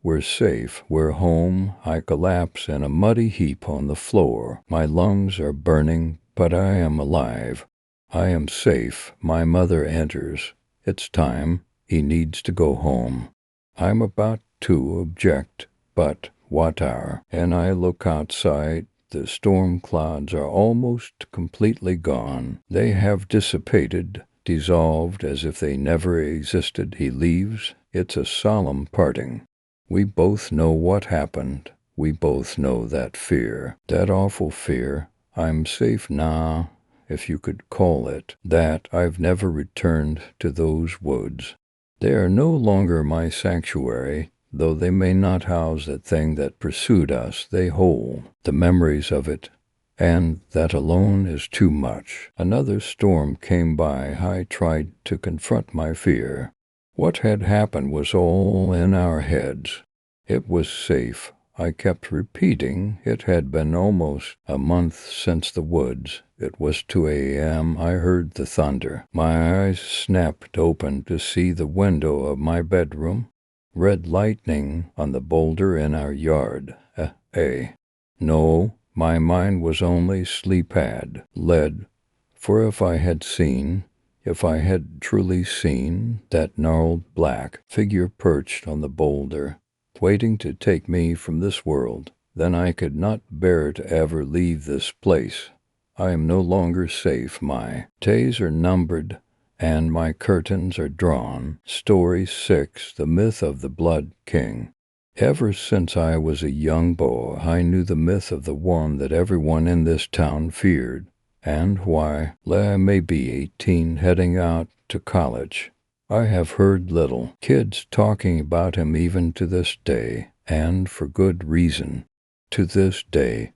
We're safe, we're home. I collapse in a muddy heap on the floor. My lungs are burning, but I am alive. I am safe. My mother enters. It's time. He needs to go home. I'm about to object, but what hour? And I look outside. The storm clouds are almost completely gone. They have dissipated, dissolved as if they never existed. He leaves. It's a solemn parting. We both know what happened. We both know that fear, that awful fear. I'm safe now, if you could call it that. I've never returned to those woods. They are no longer my sanctuary, though they may not house that thing that pursued us. They hold the memories of it, and that alone is too much. Another storm came by. I tried to confront my fear. What had happened was all in our heads. It was safe. I kept repeating. It had been almost a month since the woods. It was 2 a.m. I heard the thunder. My eyes snapped open to see the window of my bedroom. Red lightning on the boulder in our yard. No, my mind was only sleep had led For if I had truly seen that gnarled black figure perched on the boulder, waiting to take me from this world, then I could not bear to ever leave this place. I am no longer safe. My days are numbered, and my curtains are drawn. Story 6: The Myth of the Blood King. Ever since I was a young boy, I knew the myth of the one that everyone in this town feared, and why, I may be 18, heading out to college, I have heard little kids talking about him even to this day, and for good reason. To this day,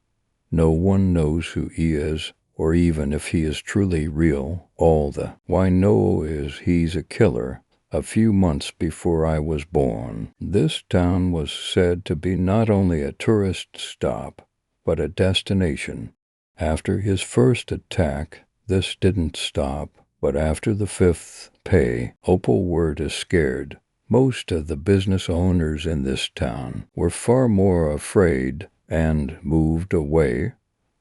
no one knows who he is, or even if he is truly real. All the "why know" is he's a killer. A few months before I was born, this town was said to be not only a tourist stop, but a destination. After his first attack, this didn't stop, but after the 5th pay, Opal were scared. Most of the business owners in this town were far more afraid and moved away,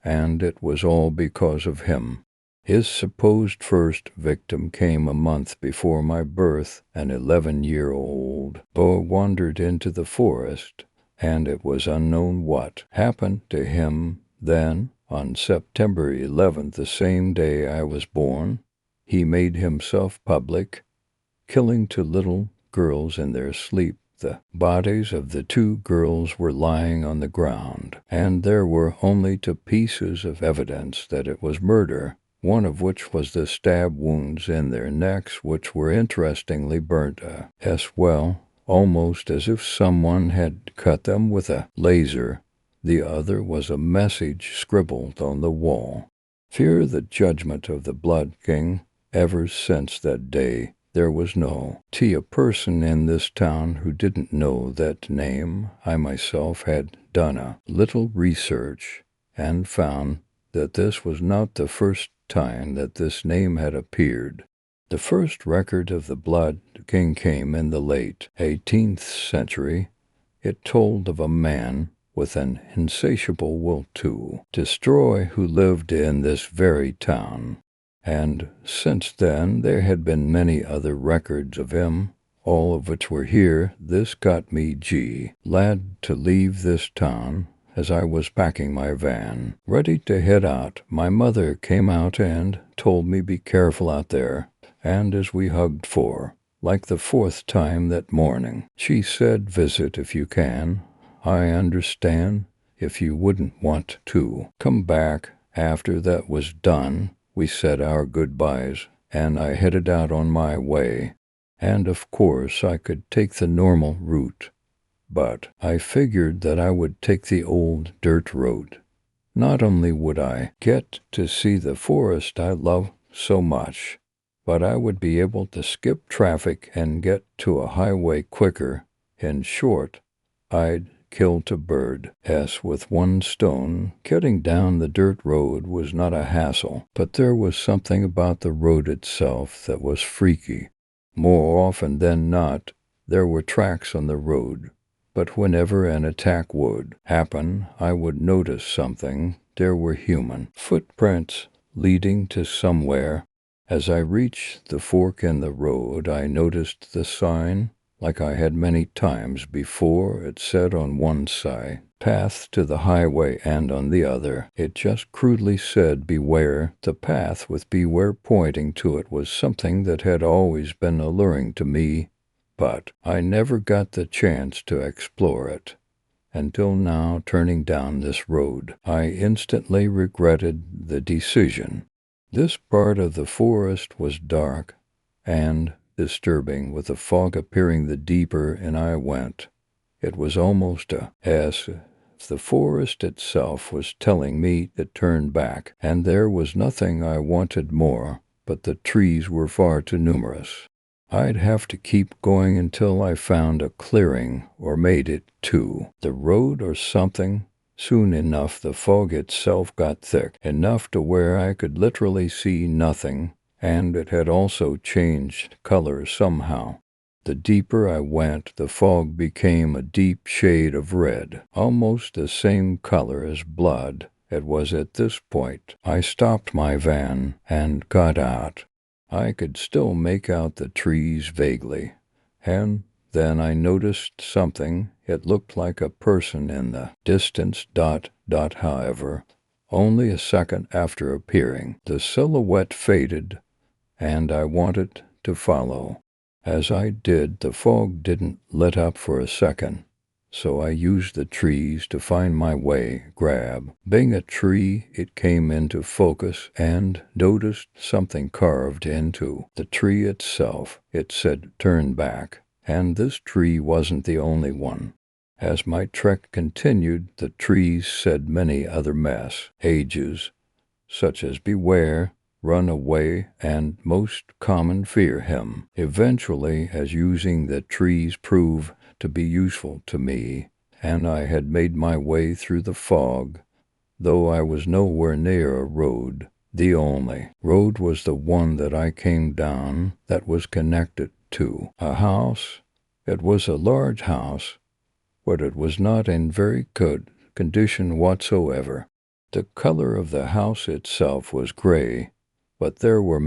and it was all because of him. His supposed first victim came a month before my birth. An 11-year-old boy wandered into the forest, and it was unknown what happened to him then. On September 11th, the same day I was born, he made himself public, killing 2 little girls in their sleep. The bodies of the 2 girls were lying on the ground, and there were only 2 pieces of evidence that it was murder, one of which was the stab wounds in their necks, which were interestingly burnt as well, almost as if someone had cut them with a laser. The other was a message scribbled on the wall: "Fear the judgment of the Blood King." Ever since that day, there was no person in this town who didn't know that name. I myself had done a little research and found that this was not the first time that this name had appeared. The first record of the Blood King came in the late 18th century. It told of a man with an insatiable will to destroy who lived in this very town. And since then there had been many other records of him, all of which were here. This got me glad to leave this town. As I was packing my van, ready to head out, my mother came out and told me, "Be careful out there." And as we hugged for, like, the 4th time that morning, she said, "Visit if you can. I understand if you wouldn't want to come back." After that was done, we said our goodbyes, and I headed out on my way. And of course I could take the normal route, but I figured that I would take the old dirt road. Not only would I get to see the forest I love so much, but I would be able to skip traffic and get to a highway quicker. In short, I'd killed a bird with 1 stone. Getting down the dirt road was not a hassle, but there was something about the road itself that was freaky. More often than not, there were tracks on the road, but whenever an attack would happen, I would notice something. There were human footprints leading to somewhere. As I reached the fork in the road, I noticed the sign. Like I had many times before, it said on one side, "Path to the highway," and on the other, it just crudely said, "Beware." The path with "Beware" pointing to it was something that had always been alluring to me, but I never got the chance to explore it. Until now, turning down this road, I instantly regretted the decision. This part of the forest was dark and disturbing, with the fog appearing the deeper and I went. It was almost as if the forest itself was telling me to turn back, and there was nothing I wanted more, but the trees were far too numerous. I'd have to keep going until I found a clearing or made it to the road or something. Soon enough, the fog itself got thick enough to where I could literally see nothing, and it had also changed color somehow. The deeper I went, the fog became a deep shade of red, almost the same color as blood, It was at this point I stopped my van and got out. I could still make out the trees vaguely, and then I noticed something. It looked like a person in the distance. However, only a second after appearing, the silhouette faded, and I wanted to follow. As I did, the fog didn't let up for a second, so I used the trees to find my way. Being a tree, it came into focus and noticed something carved into the tree itself. It said, "Turn back." And this tree wasn't the only one. As my trek continued, the trees said many other messages, such as beware, run away, and most common fear him. Eventually, as using the trees proved to be useful to me, and I had made my way through the fog, though I was nowhere near a road. The only road was the one that I came down that was connected to a house. It was a large house, but it was not in very good condition whatsoever. The color of the house itself was gray, but there were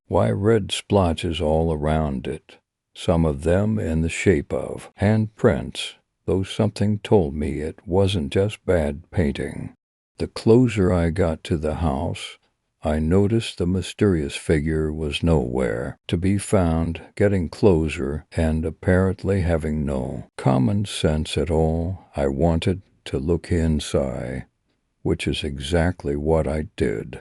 red splotches all around it, some of them in the shape of handprints, though something told me it wasn't just bad painting. The closer I got to the house, I noticed the mysterious figure was nowhere to be found. Getting closer and apparently having no common sense at all, I wanted to look inside, which is exactly what I did.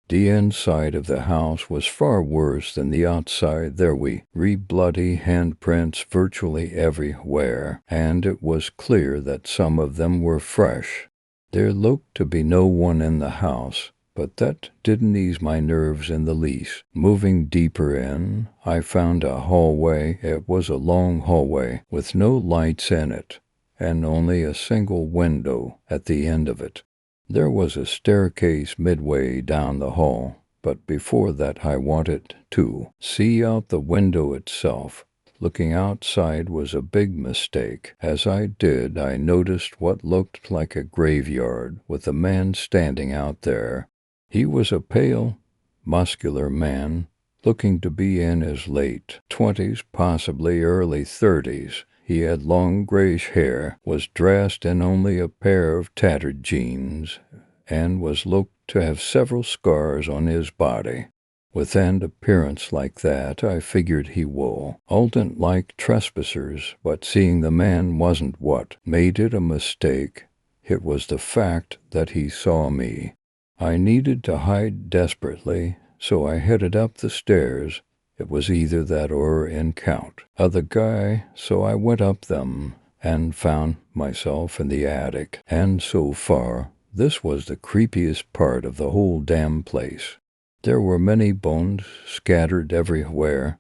The inside of the house was far worse than the outside. There were bloody handprints virtually everywhere, and it was clear that some of them were fresh. There looked to be no one in the house, but that didn't ease my nerves in the least. Moving deeper in, I found a hallway. It was a long hallway with no lights in it, and only a single window at the end of it. There was a staircase midway down the hall, but before that I wanted to see out the window itself. Looking outside was a big mistake. As I did, I noticed what looked like a graveyard with a man standing out there. He was a pale, muscular man, looking to be in his late 20s, possibly early 30s. He had long grayish hair, was dressed in only a pair of tattered jeans, and was looked to have several scars on his body. With an appearance like that, I figured he wouldn't like trespassers, but seeing the man wasn't what made it a mistake. It was the fact that he saw me. I needed to hide desperately, so I headed up the stairs. It was either that or encounter the guy, so I went up them and found myself in the attic. And so far, this was the creepiest part of the whole damn place. There were many bones scattered everywhere,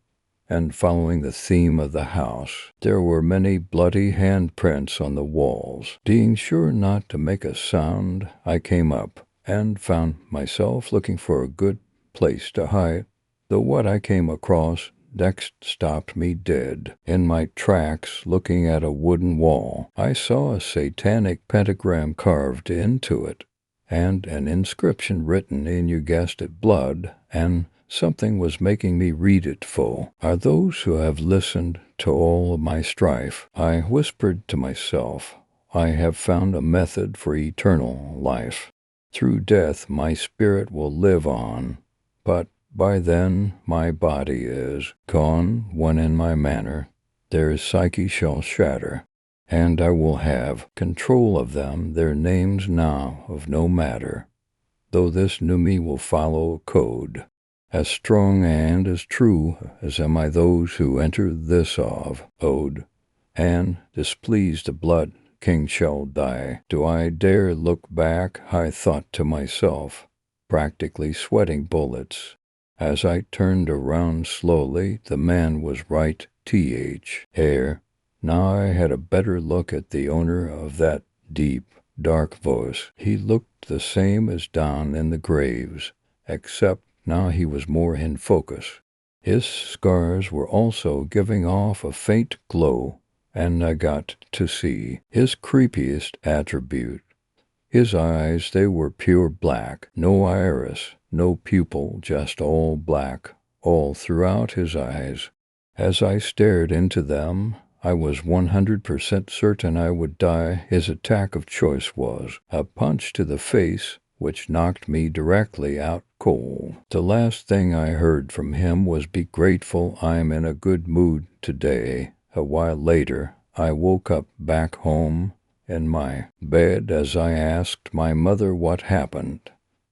and following the theme of the house, there were many bloody handprints on the walls. Being sure not to make a sound, I came up and found myself looking for a good place to hide, though what I came across next stopped me dead in my tracks. Looking at a wooden wall, I saw a satanic pentagram carved into it, and an inscription written in, you guessed it, blood, and something was making me read it full. "Are those who have listened to all of my strife," I whispered to myself. "I have found a method for eternal life. Through death my spirit will live on, but by then my body is gone. When in my manner their psyche shall shatter, and I will have control of them. Their names now of no matter, though this new me will follow a code as strong and as true as am I. Those who enter this ode and displease the blood king shall die. Do I dare look back?" I thought to myself, practically sweating bullets. As I turned around slowly, the man was right there. Now I had a better look at the owner of that deep, dark voice. He looked the same as down in the graves, except now he was more in focus. His scars were also giving off a faint glow, and I got to see his creepiest attribute. His eyes, they were pure black, no iris, no pupil, just all black, all throughout his eyes. As I stared into them, I was 100% certain I would die. His attack of choice was a punch to the face, which knocked me directly out cold. The last thing I heard from him was, "Be grateful I'm in a good mood today." A while later, I woke up back home in my bed. As I asked my mother what happened,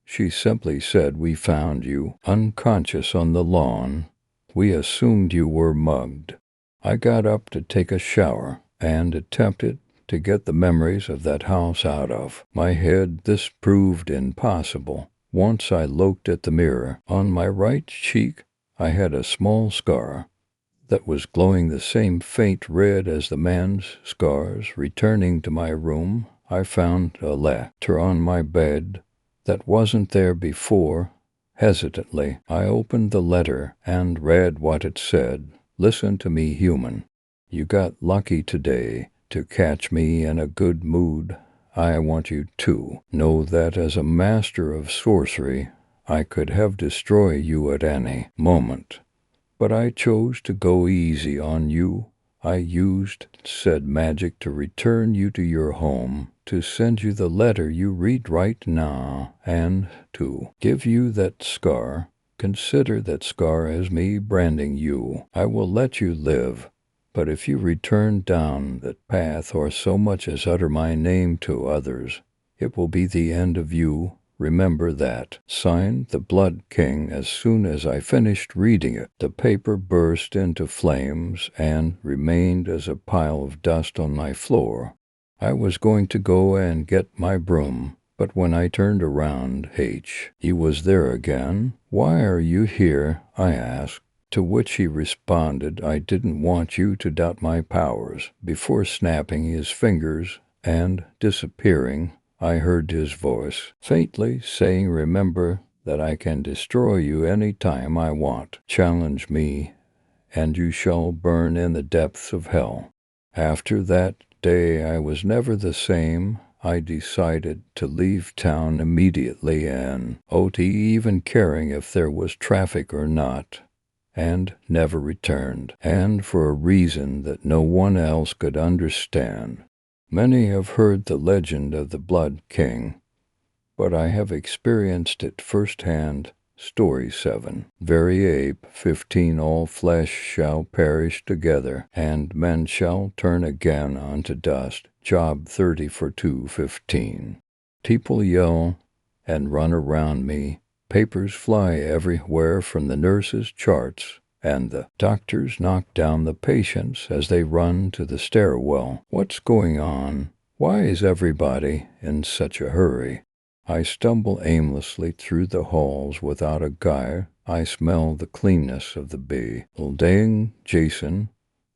she simply said, "We found you unconscious on the lawn. We assumed you were mugged." I got up to take a shower and attempted to get the memories of that house out of my head. This proved impossible. Once I looked at the mirror. On my right cheek, I had a small scar that was glowing the same faint red as the man's scars. Returning to my room, I found a letter on my bed that wasn't there before. Hesitantly, I opened the letter and read what it said. "Listen to me, human. You got lucky today to catch me in a good mood. I want you to know that as a master of sorcery, I could have destroyed you at any moment. But I chose to go easy on you. I used said magic to return you to your home, to send you the letter you read right now, and to give you that scar. Consider that scar as me branding you. I will let you live, but if you return down that path or so much as utter my name to others, it will be the end of you. Remember that." Signed, the Blood King. As soon as I finished reading it, the paper burst into flames and remained as a pile of dust on my floor. I was going to go and get my broom, but when I turned around, he was there again. "Why are you here?" I asked. To which he responded, "I didn't want you to doubt my powers." Before snapping his fingers and disappearing, I heard his voice faintly saying, "Remember that I can destroy you any time I want. Challenge me, and you shall burn in the depths of hell." After that day, I was never the same. I decided to leave town immediately and not even caring if there was traffic or not, and never returned, and for a reason that no one else could understand. Many have heard the legend of the Blood King, but I have experienced it firsthand. Story 7. Very ape. 15. All flesh shall perish together, and men shall turn again unto dust. Job 30:2-15. People yell and run around me. Papers fly everywhere from the nurses' charts, and the doctors knock down the patients as they run to the stairwell. What's going on? Why is everybody in such a hurry? I stumble aimlessly through the halls without a guide. I smell the cleanness of the building. Jason,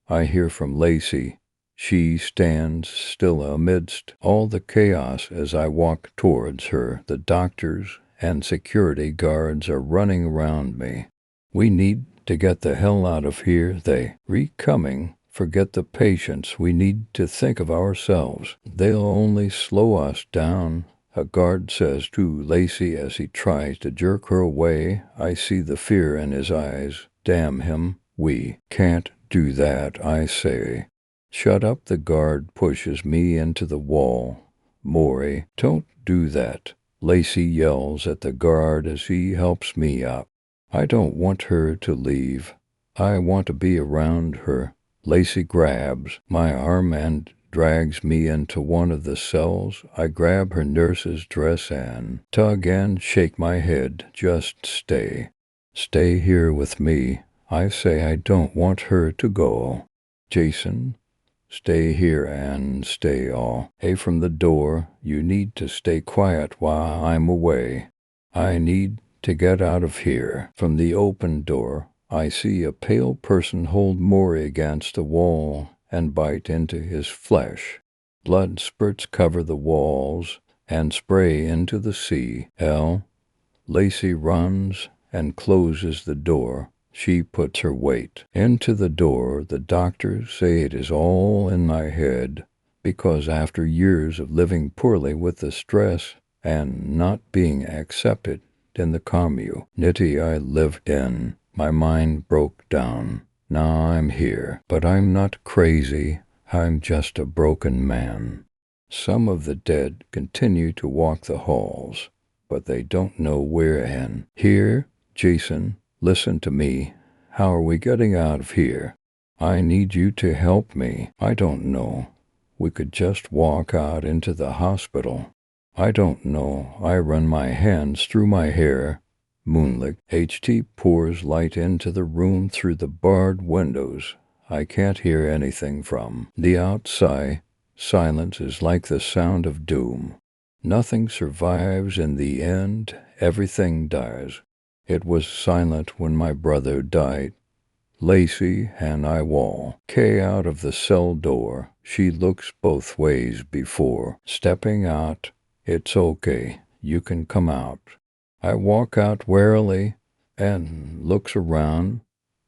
I hear from Lacey. She stands still amidst all the chaos as I walk towards her. The doctors and security guards are running around me. "We need to get the hell out of here," they coming. "Forget the patients. We need to think of ourselves. They'll only slow us down," a guard says to Lacey as he tries to jerk her away. I see the fear in his eyes. Damn him. "We can't do that," I say. "Shut up." The guard pushes me into the wall. "Maury, don't do that." Lacey yells at the guard as he helps me up. "I don't want her to leave. I want to be around her." Lacey grabs my arm and drags me into one of the cells. I grab her nurse's dress and tug and shake my head. "Just stay. Stay here with me." I say I don't want her to go. "Jason, stay here and stay all." From the door, "You need to stay quiet while I'm away. I need to get out of here." From the open door, I see a pale person hold Maury against the wall and bite into his flesh. Blood spurts cover the walls and spray into the sea. Lacey runs and closes the door. She puts her weight into the door. The doctors say it is all in my head. because after years of living poorly with the stress and not being accepted in the community I lived in, my mind broke down. Now I'm here, but I'm not crazy. I'm just a broken man. Some of the dead continue to walk the halls, but they don't know where in. Here, Jason, listen to me. How are we getting out of here? I need you to help me. I don't know. We could just walk out into the hospital. I don't know. I run my hands through my hair. Moonlit. HT pours light into the room through the barred windows. I can't hear anything from the outside. Silence is like the sound of doom. Nothing survives in the end. Everything dies. It was silent when my brother died. Lacey and I walk out of the cell door. She looks both ways before stepping out. It's okay. You can come out. I walk out warily and looks around.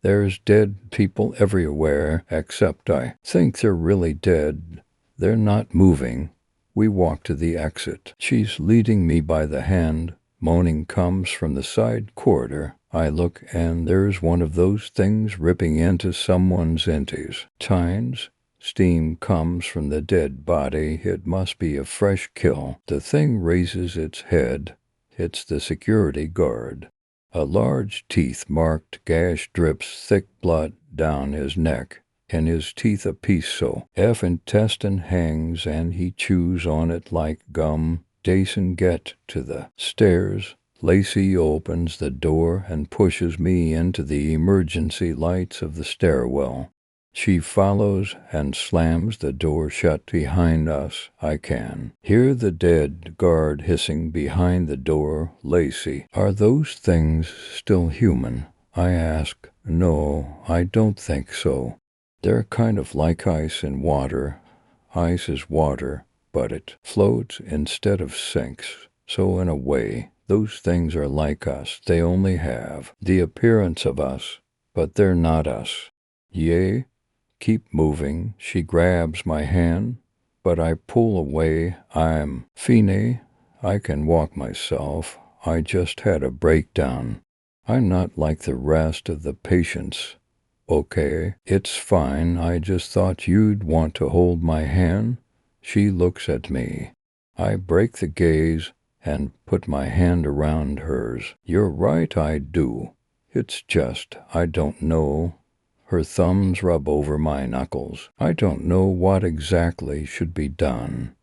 There's dead people everywhere, except I think they're really dead. They're not moving. We walk to the exit. She's leading me by the hand. Moaning comes from the side corridor. I look, and there's one of those things ripping into someone's intestines. Steam comes from the dead body. It must be a fresh kill. The thing raises its head. It's the security guard. A large teeth-marked gash drips thick blood down his neck. In his teeth a piece so intestine hangs, and he chews on it like gum. Jason get to the stairs. Lacey opens the door and pushes me into the emergency lights of the stairwell. She follows and slams the door shut behind us. I can hear the dead guard hissing behind the door. Lacey, are those things still human? I ask. No, I don't think so. They're kind of like ice and water. Ice is water, but it floats instead of sinks. So in a way, those things are like us. They only have the appearance of us, but they're not us. Yea, keep moving. She grabs my hand, but I pull away. I'm fine. I can walk myself. I just had a breakdown. I'm not like the rest of the patients. Okay, it's fine. I just thought you'd want to hold my hand. She looks at me. I break the gaze and put my hand around hers. You're right, I do. It's just, I don't know. Her thumbs rub over my knuckles. I don't know what exactly should be done,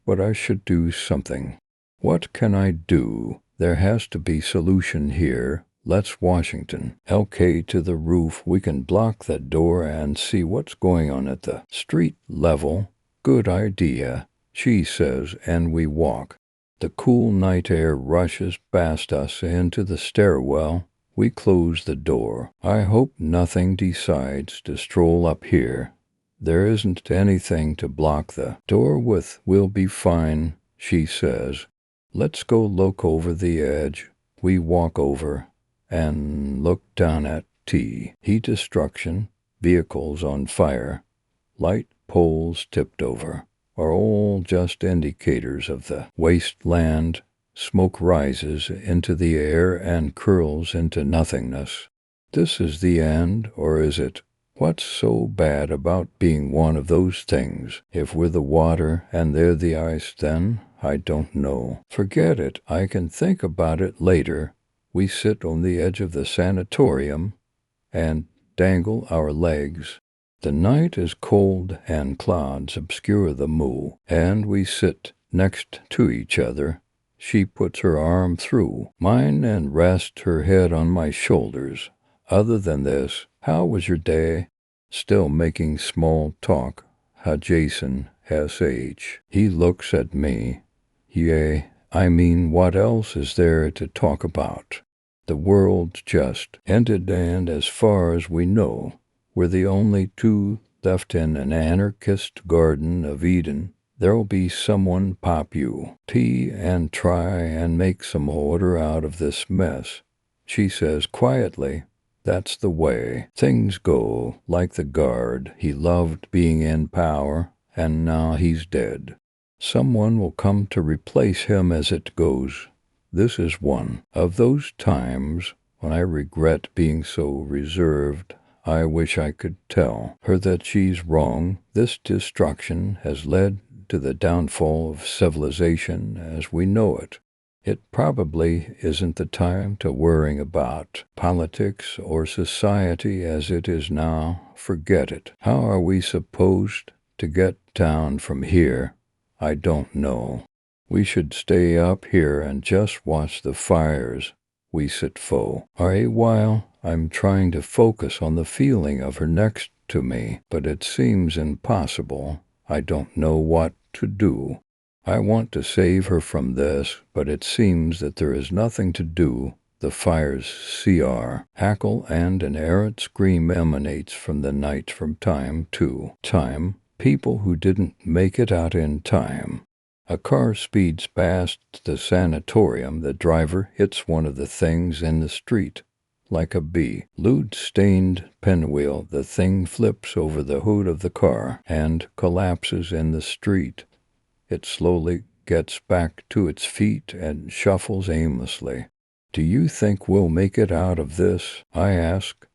but I should do something. What can I do? There has to be solution here. Let's Washington. LK to the roof. We can block that door and see what's going on at the street level. Good idea, she says, and we walk. The cool night air rushes past us into the stairwell. We close the door. I hope nothing decides to stroll up here. There isn't anything to block the door with. We'll be fine, she says. Let's go look over the edge. We walk over and look down at heat destruction, vehicles on fire, light poles tipped over, are all just indicators of the wasteland. Smoke rises into the air and curls into nothingness. This is the end, or is it? What's so bad about being one of those things? If we're the water and they're the ice, then I don't know. Forget it. I can think about it later. We sit on the edge of the sanatorium and dangle our legs. The night is cold and clouds obscure the moon, and we sit next to each other. She puts her arm through mine and rests her head on my shoulders. Other than this, how was your day? Still making small talk. How Jason, S.H. He looks at me. Yea, I mean, what else is there to talk about? The world just ended, and as far as we know, we're the only two left in an anarchist garden of Eden. There'll be someone pop you tea and try and make some order out of this mess. She says quietly, that's the way things go. Like the guard, he loved being in power and now he's dead. Someone will come to replace him as it goes. This is one of those times when I regret being so reserved. I wish I could tell her that she's wrong. This destruction has led to the downfall of civilization as we know it. It probably isn't the time to worrying about politics or society as it is now. Forget it. How are we supposed to get down from here? I don't know. We should stay up here and just watch the fires we set for a while. I'm trying to focus on the feeling of her next to me, but it seems impossible. I don't know what to do. I want to save her from this, but it seems that there is nothing to do. The fires crackle and an errant scream emanates from the night from time to time. People who didn't make it out in time. A car speeds past the sanatorium. The driver hits one of the things in the street. Like a blood-stained pinwheel, the thing flips over the hood of the car and collapses in the street. It slowly gets back to its feet and shuffles aimlessly. Do you think we'll make it out of this? I ask.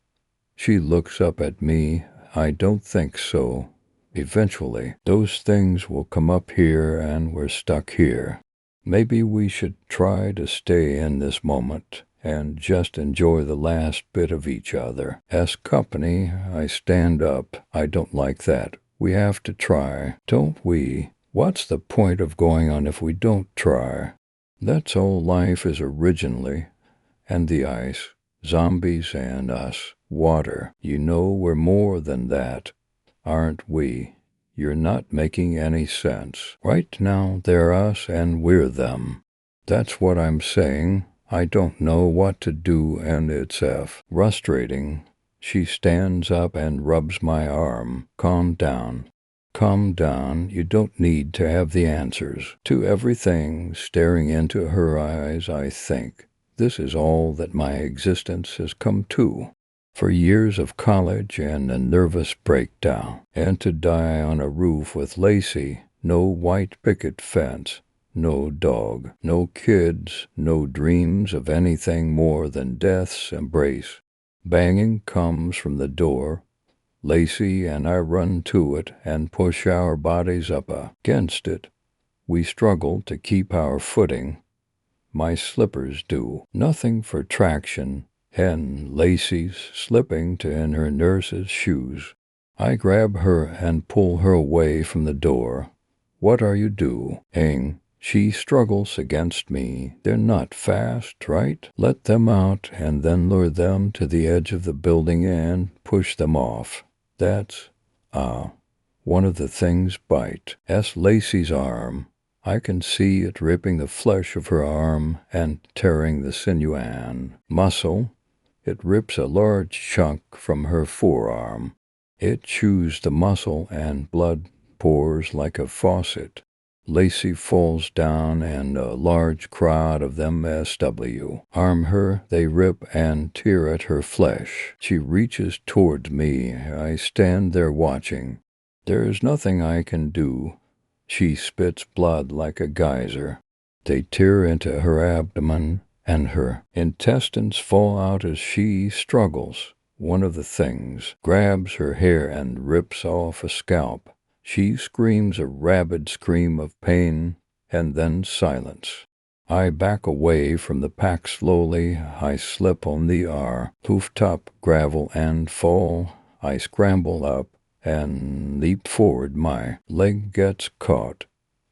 She looks up at me. I don't think so. Eventually, those things will come up here and we're stuck here. Maybe we should try to stay in this moment and just enjoy the last bit of each other. As company, I stand up. I don't like that. We have to try, don't we? What's the point of going on if we don't try? That's all life is originally. And the ice, zombies and us, water. You know we're more than that. Aren't we? You're not making any sense. Right now, they're us and we're them. That's what I'm saying. I don't know what to do and it's frustrating. She stands up and rubs my arm. Calm down. Calm down. You don't need to have the answers to everything. Staring into her eyes, I think, this is all that my existence has come to. For years of college and a nervous breakdown, and to die on a roof with Lacey, no white picket fence, no dog, no kids, no dreams of anything more than death's embrace. Banging comes from the door. Lacey and I run to it and push our bodies up against it. We struggle to keep our footing. My slippers do nothing for traction, and Lacey's slipping to in her nurse's shoes. I grab her and pull her away from the door. What are you doing? She struggles against me. They're not fast, right? Let them out and then lure them to the edge of the building and push them off. That's, one of the things bite Lacey's arm. I can see it ripping the flesh of her arm and tearing the sinew and muscle. It rips a large chunk from her forearm. It chews the muscle and blood pours like a faucet. Lacey falls down and a large crowd of them arm her. They rip and tear at her flesh. She reaches toward me. I stand there watching. There is nothing I can do. She spits blood like a geyser. They tear into her abdomen, and her intestines fall out as she struggles. One of the things grabs her hair and rips off a scalp. She screams a rabid scream of pain, and then silence. I back away from the pack slowly. I slip on the rooftop gravel and fall. I scramble up and leap forward. My leg gets caught.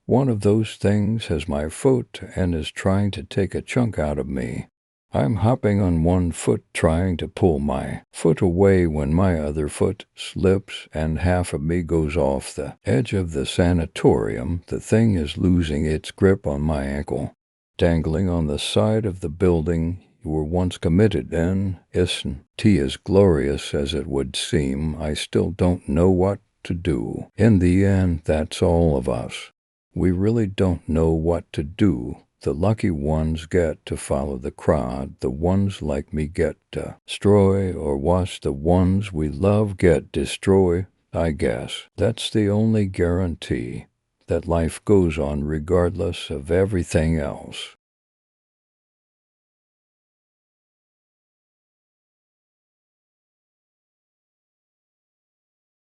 One of those things has my foot and is trying to take a chunk out of me. I'm hopping on one foot trying to pull my foot away when my other foot slips and half of me goes off the edge of the sanatorium. The thing is losing its grip on my ankle. Dangling on the side of the building you were once committed in, isn't as glorious as it would seem. I still don't know what to do. In the end, that's all of us. We really don't know what to do. The lucky ones get to follow the crowd. The ones like me get to destroy or watch the ones we love get destroyed. I guess that's the only guarantee that life goes on regardless of everything else.